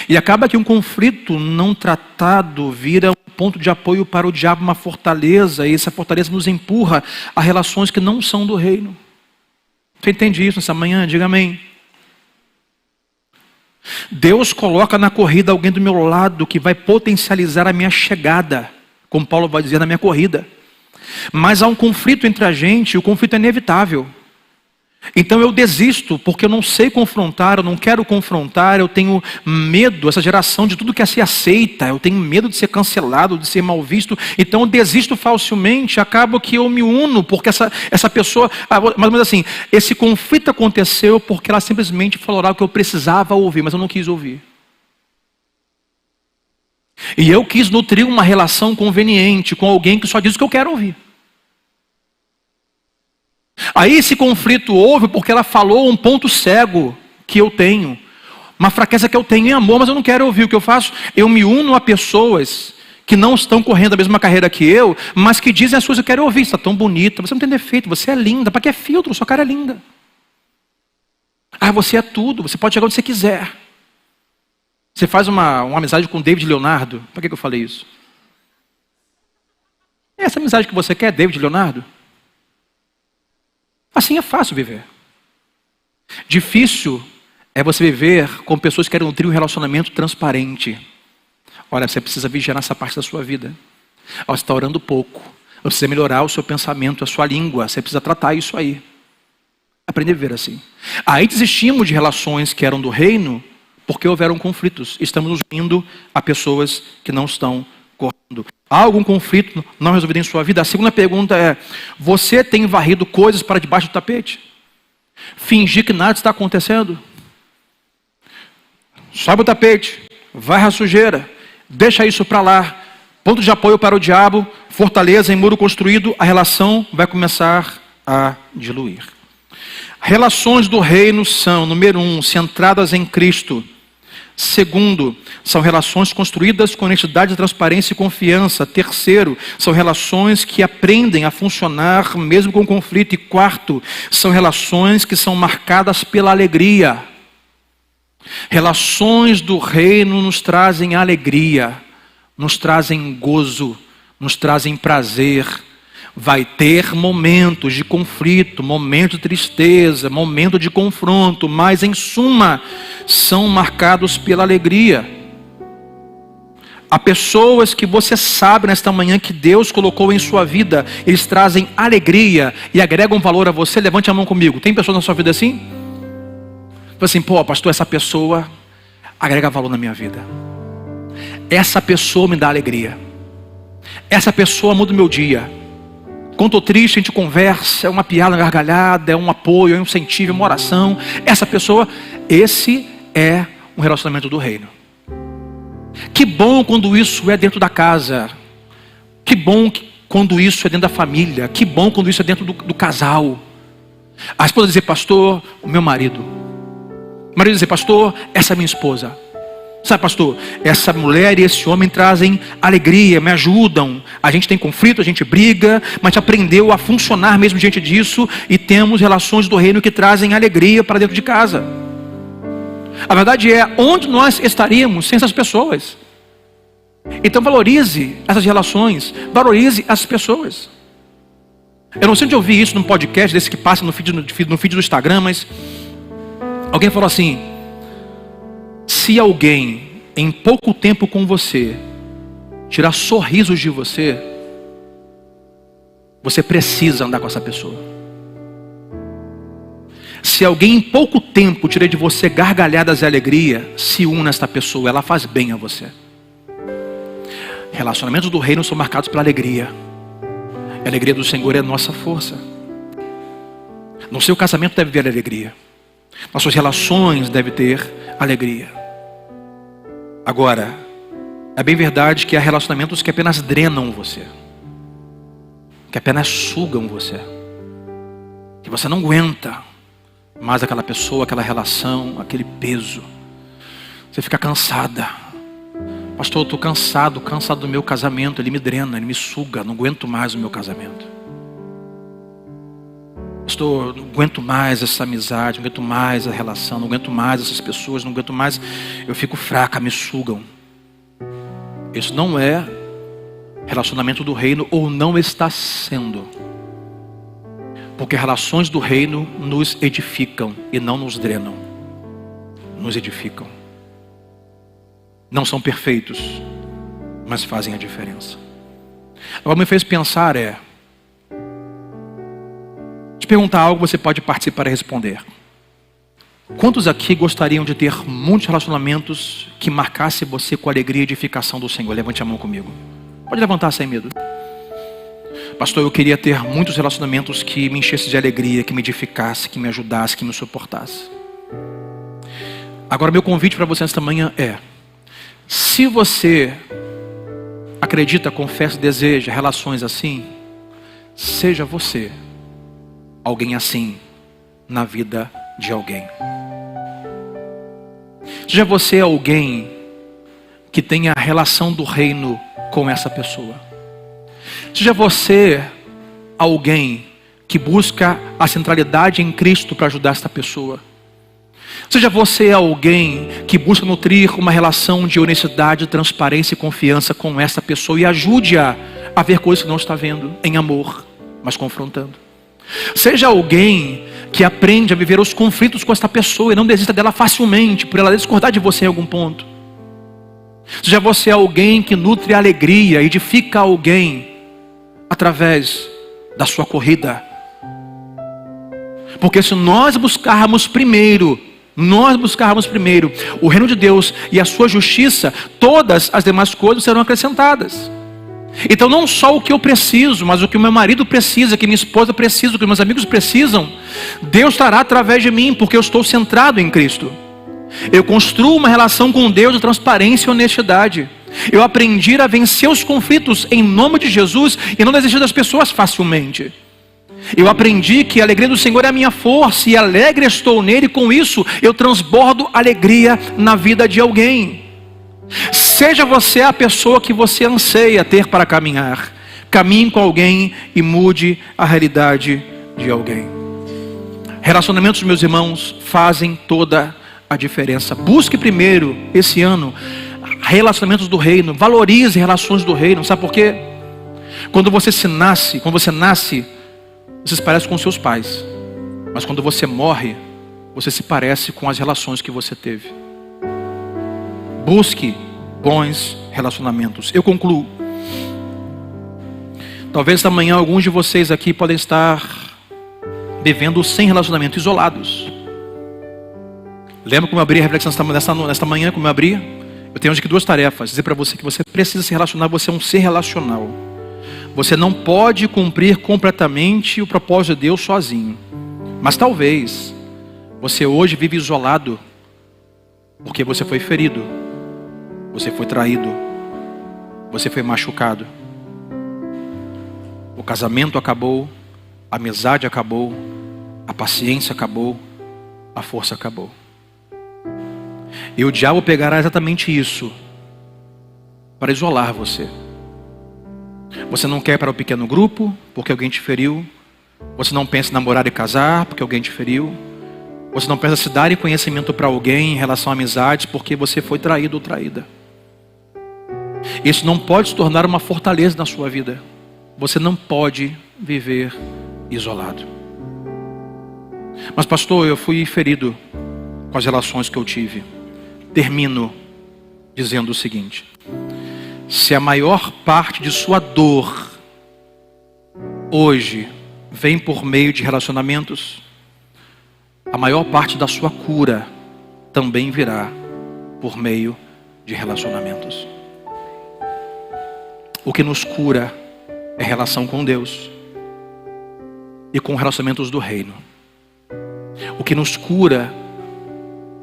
E acaba que um conflito não tratado vira um ponto de apoio para o diabo, uma fortaleza. E essa fortaleza nos empurra a relações que não são do reino. Você entende isso nessa manhã? Diga amém. Deus coloca na corrida alguém do meu lado que vai potencializar a minha chegada, como Paulo vai dizer, na minha corrida. Mas há um conflito entre a gente, e o conflito é inevitável. Então eu desisto, porque eu não sei confrontar, eu não quero confrontar, eu tenho medo, essa geração, de tudo que se aceita, eu tenho medo de ser cancelado, de ser mal visto, então eu desisto facilmente, acabo que eu me uno, porque essa pessoa, mais ou menos assim, esse conflito aconteceu porque ela simplesmente falou algo que eu precisava ouvir, mas eu não quis ouvir. E eu quis nutrir uma relação conveniente com alguém que só diz o que eu quero ouvir. Aí esse conflito houve porque ela falou um ponto cego que eu tenho, uma fraqueza que eu tenho em amor, mas eu não quero ouvir. O que eu faço? Eu me uno a pessoas que não estão correndo a mesma carreira que eu, mas que dizem as coisas que eu quero ouvir. Você está tão bonita, você não tem defeito, você é linda. Para que é filtro? Sua cara é linda. Você é tudo, você pode chegar onde você quiser. Você faz uma amizade com David Leonardo. Para que eu falei isso? Essa amizade que você quer, David Leonardo? Assim é fácil viver. Difícil é você viver com pessoas que querem nutrir um relacionamento transparente. Olha, você precisa vigiar nessa parte da sua vida. Você está orando pouco. Você precisa melhorar o seu pensamento, a sua língua. Você precisa tratar isso aí. Aprender a viver assim. Aí desistimos de relações que eram do reino porque houveram conflitos. Estamos nos unindo a pessoas que não estão correndo. Há algum conflito não resolvido em sua vida? A segunda pergunta é: você tem varrido coisas para debaixo do tapete? Fingir que nada está acontecendo? Sobe o tapete, varre a sujeira, deixa isso para lá. Ponto de apoio para o diabo, fortaleza em muro construído, a relação vai começar a diluir. Relações do reino são, número 1, centradas em Cristo. Segundo, são relações construídas com honestidade, transparência e confiança. Terceiro, são relações que aprendem a funcionar mesmo com conflito. E quarto, são relações que são marcadas pela alegria. Relações do reino nos trazem alegria, nos trazem gozo, nos trazem prazer. Vai ter momentos de conflito, momento de tristeza, momento de confronto, mas em suma, são marcados pela alegria. Há pessoas que você sabe nesta manhã que Deus colocou em sua vida, eles trazem alegria e agregam valor a você. Levante a mão comigo. Tem pessoas na sua vida assim? Fala assim: pô, pastor, essa pessoa agrega valor na minha vida. Essa pessoa me dá alegria. Essa pessoa muda o meu dia. Quando estou triste, a gente conversa, é uma piada, uma gargalhada, é um apoio, é um incentivo, é uma oração. Essa pessoa, esse é um relacionamento do reino. Que bom quando isso é dentro da casa. Que bom quando isso é dentro da família. Que bom quando isso é dentro do casal. A esposa dizer: pastor, o meu marido. O marido dizer: pastor, essa é minha esposa. Sabe, pastor, essa mulher e esse homem trazem alegria, me ajudam. A gente tem conflito, a gente briga, mas a gente aprendeu a funcionar mesmo diante disso. E temos relações do reino que trazem alegria para dentro de casa. A verdade é, onde nós estaríamos sem essas pessoas? Então valorize essas relações, valorize as pessoas. Eu não sei onde eu vi isso num podcast desse que passa no feed do Instagram, mas alguém falou assim: se alguém em pouco tempo com você tirar sorrisos de você, você precisa andar com essa pessoa. Se alguém em pouco tempo tirar de você gargalhadas e alegria, se una a esta pessoa, ela faz bem a você. Relacionamentos do reino são marcados pela alegria. A alegria do Senhor é a nossa força. No seu casamento deve haver alegria. Nas suas relações deve ter alegria. Agora, é bem verdade que há relacionamentos que apenas drenam você, que apenas sugam você, que você não aguenta mais aquela pessoa, aquela relação, aquele peso. Você fica cansada. Pastor, eu estou cansado do meu casamento, ele me drena, ele me suga, não aguento mais o meu casamento. Pastor, não aguento mais essa amizade, não aguento mais a relação, não aguento mais essas pessoas, não aguento mais, eu fico fraca, me sugam. Isso não é relacionamento do reino, ou não está sendo. Porque relações do reino nos edificam e não nos drenam. Nos edificam. Não são perfeitos, mas fazem a diferença. Agora me fez pensar te perguntar algo, você pode participar e responder. Quantos aqui gostariam de ter muitos relacionamentos que marcassem você com a alegria e edificação do Senhor? Levante a mão comigo. Pode levantar sem medo. Pastor, eu queria ter muitos relacionamentos que me enchessem de alegria, que me edificasse, que me ajudasse, que me suportasse. Agora meu convite para você esta manhã se você acredita, confessa, deseja relações assim, seja você alguém assim na vida de alguém. Seja você alguém que tenha a relação do reino com essa pessoa. Seja você alguém que busca a centralidade em Cristo para ajudar esta pessoa. Seja você alguém que busca nutrir uma relação de honestidade, transparência e confiança com essa pessoa e ajude-a a ver coisas que não está vendo, em amor, mas confrontando. Seja alguém que aprende a viver os conflitos com esta pessoa e não desista dela facilmente, por ela discordar de você em algum ponto. Seja você alguém que nutre a alegria, edifica alguém através da sua corrida. Porque se nós buscarmos primeiro o reino de Deus e a sua justiça, todas as demais coisas serão acrescentadas. Então não só o que eu preciso, mas o que o meu marido precisa, que minha esposa precisa, o que meus amigos precisam, Deus fará através de mim, porque eu estou centrado em Cristo. Eu construo uma relação com Deus de transparência e honestidade. Eu aprendi a vencer os conflitos em nome de Jesus e não desistir das pessoas facilmente. Eu aprendi que a alegria do Senhor é a minha força e alegre estou nele, e com isso eu transbordo alegria na vida de alguém. Seja você a pessoa que você anseia ter para caminhar. Caminhe com alguém e mude a realidade de alguém. Relacionamentos, meus irmãos, fazem toda a diferença. Busque primeiro esse ano relacionamentos do reino. Valorize relações do reino. Sabe por quê? Quando você nasce, você se parece com seus pais. Mas quando você morre, você se parece com as relações que você teve. Busque bons relacionamentos. Eu concluo. Talvez esta manhã alguns de vocês aqui podem estar vivendo sem relacionamento, isolados. Lembra como eu abri a reflexão nesta manhã, como eu abri? Eu tenho hoje aqui duas tarefas. Dizer para você que você precisa se relacionar, você é um ser relacional. Você não pode cumprir completamente o propósito de Deus sozinho. Mas talvez você hoje vive isolado porque você foi ferido, você foi traído, você foi machucado. O casamento acabou, a amizade acabou, a paciência acabou, a força acabou. E o diabo pegará exatamente isso para isolar você. Você não quer ir para o pequeno grupo porque alguém te feriu. Você não pensa em namorar e casar porque alguém te feriu. Você não pensa em se dar conhecimento para alguém em relação a amizades porque você foi traído ou traída. Isso não pode se tornar uma fortaleza na sua vida. Você não pode viver isolado. Mas pastor, eu fui ferido com as relações que eu tive. Termino dizendo o seguinte: se a maior parte de sua dor hoje vem por meio de relacionamentos, a maior parte da sua cura também virá por meio de relacionamentos. O que nos cura é relação com Deus e com relacionamentos do reino. O que nos cura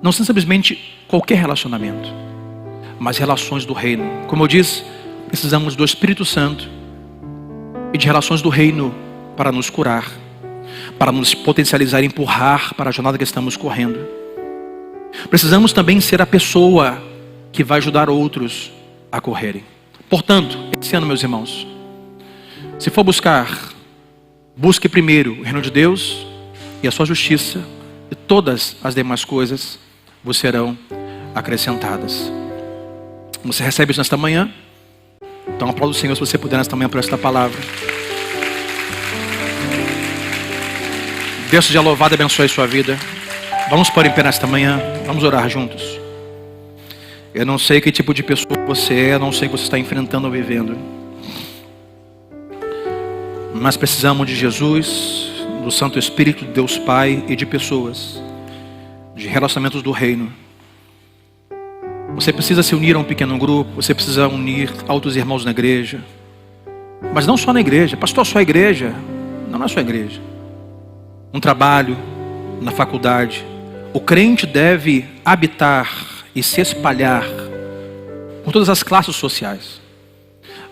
não são simplesmente qualquer relacionamento, mas relações do reino. Como eu disse, precisamos do Espírito Santo e de relações do reino para nos curar, para nos potencializar e empurrar para a jornada que estamos correndo. Precisamos também ser a pessoa que vai ajudar outros a correrem. Portanto, esse ano, meus irmãos, se for busque primeiro o reino de Deus e a sua justiça, e todas as demais coisas vos serão acrescentadas. Você recebe isso nesta manhã? Então aplauda o Senhor se você puder nesta manhã por esta palavra. Deus seja louvado e abençoe a sua vida. Vamos pôr em pé nesta manhã, vamos orar juntos. Eu não sei que tipo de pessoa você é, eu não sei o que você está enfrentando ou vivendo, mas precisamos de Jesus, do Santo Espírito de Deus Pai e de pessoas, de relacionamentos do reino. Você precisa se unir a um pequeno grupo, você precisa unir a outros irmãos na igreja, mas não só na igreja. Pastor, só a igreja? Não é só a igreja. Um trabalho, na faculdade. O crente deve habitar e se espalhar por todas as classes sociais.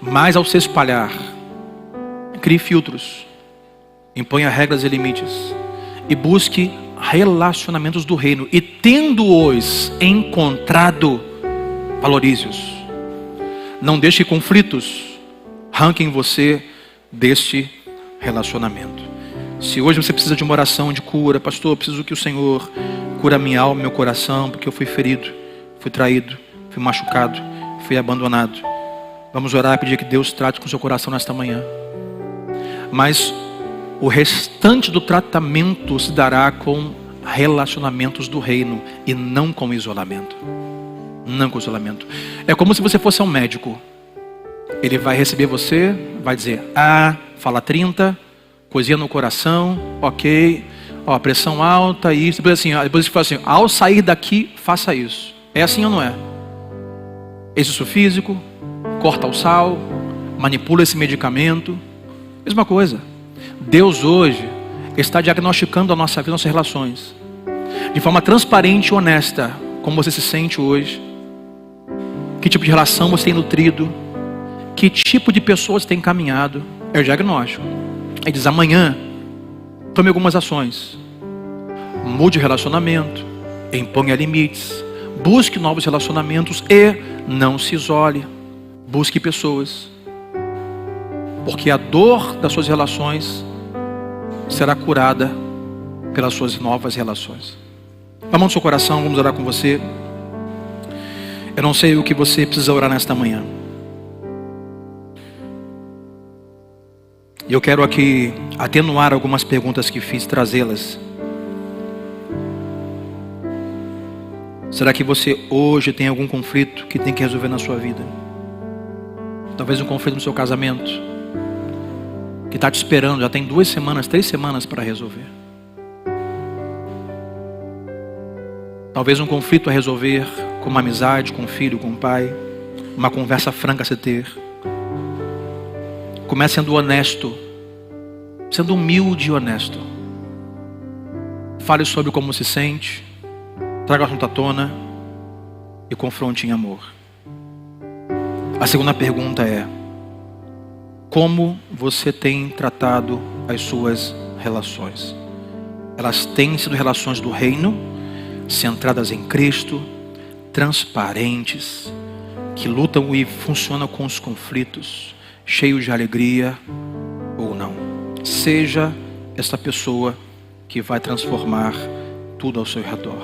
Mas ao se espalhar, crie filtros, imponha regras e limites e busque relacionamentos do reino. E tendo-os encontrado, valorize-os. Não deixe que conflitos arranquem você deste relacionamento. Se hoje você precisa de uma oração de cura, pastor, eu preciso que o Senhor cura minha alma, meu coração, porque eu fui ferido, fui traído, fui machucado, fui abandonado. Vamos orar e pedir que Deus trate com o seu coração nesta manhã. Mas o restante do tratamento se dará com relacionamentos do reino e não com isolamento. Não com isolamento. É como se você fosse um médico. Ele vai receber você, vai dizer, fala 30, coisinha no coração, ok, pressão alta, isso, depois ele fala assim, ao sair daqui, faça isso. É assim ou não é? Exercício físico, corta o sal, manipula esse medicamento, mesma coisa. Deus hoje está diagnosticando a nossa vida, nossas relações, de forma transparente e honesta, como você se sente hoje, que tipo de relação você tem nutrido, que tipo de pessoas tem caminhado, é o diagnóstico. Ele diz, amanhã, tome algumas ações, mude o relacionamento, imponha limites, busque novos relacionamentos e não se isole, busque pessoas, porque a dor das suas relações será curada pelas suas novas relações. Com a mão no seu coração, vamos orar com você. Eu não sei o que você precisa orar nesta manhã. E eu quero aqui atenuar algumas perguntas que fiz, trazê-las. Será que você hoje tem algum conflito que tem que resolver na sua vida? Talvez um conflito no seu casamento, que está te esperando, já tem 2 semanas, 3 semanas para resolver. Talvez um conflito a resolver com uma amizade, com um filho, com um pai, uma conversa franca a se ter. Comece sendo honesto, sendo humilde e honesto. Fale sobre como se sente, traga o assunto à tona e confronte em amor. A segunda pergunta é: como você tem tratado as suas relações? Elas têm sido relações do reino, centradas em Cristo, transparentes, que lutam e funcionam com os conflitos, cheios de alegria ou não? Seja esta pessoa que vai transformar tudo ao seu redor.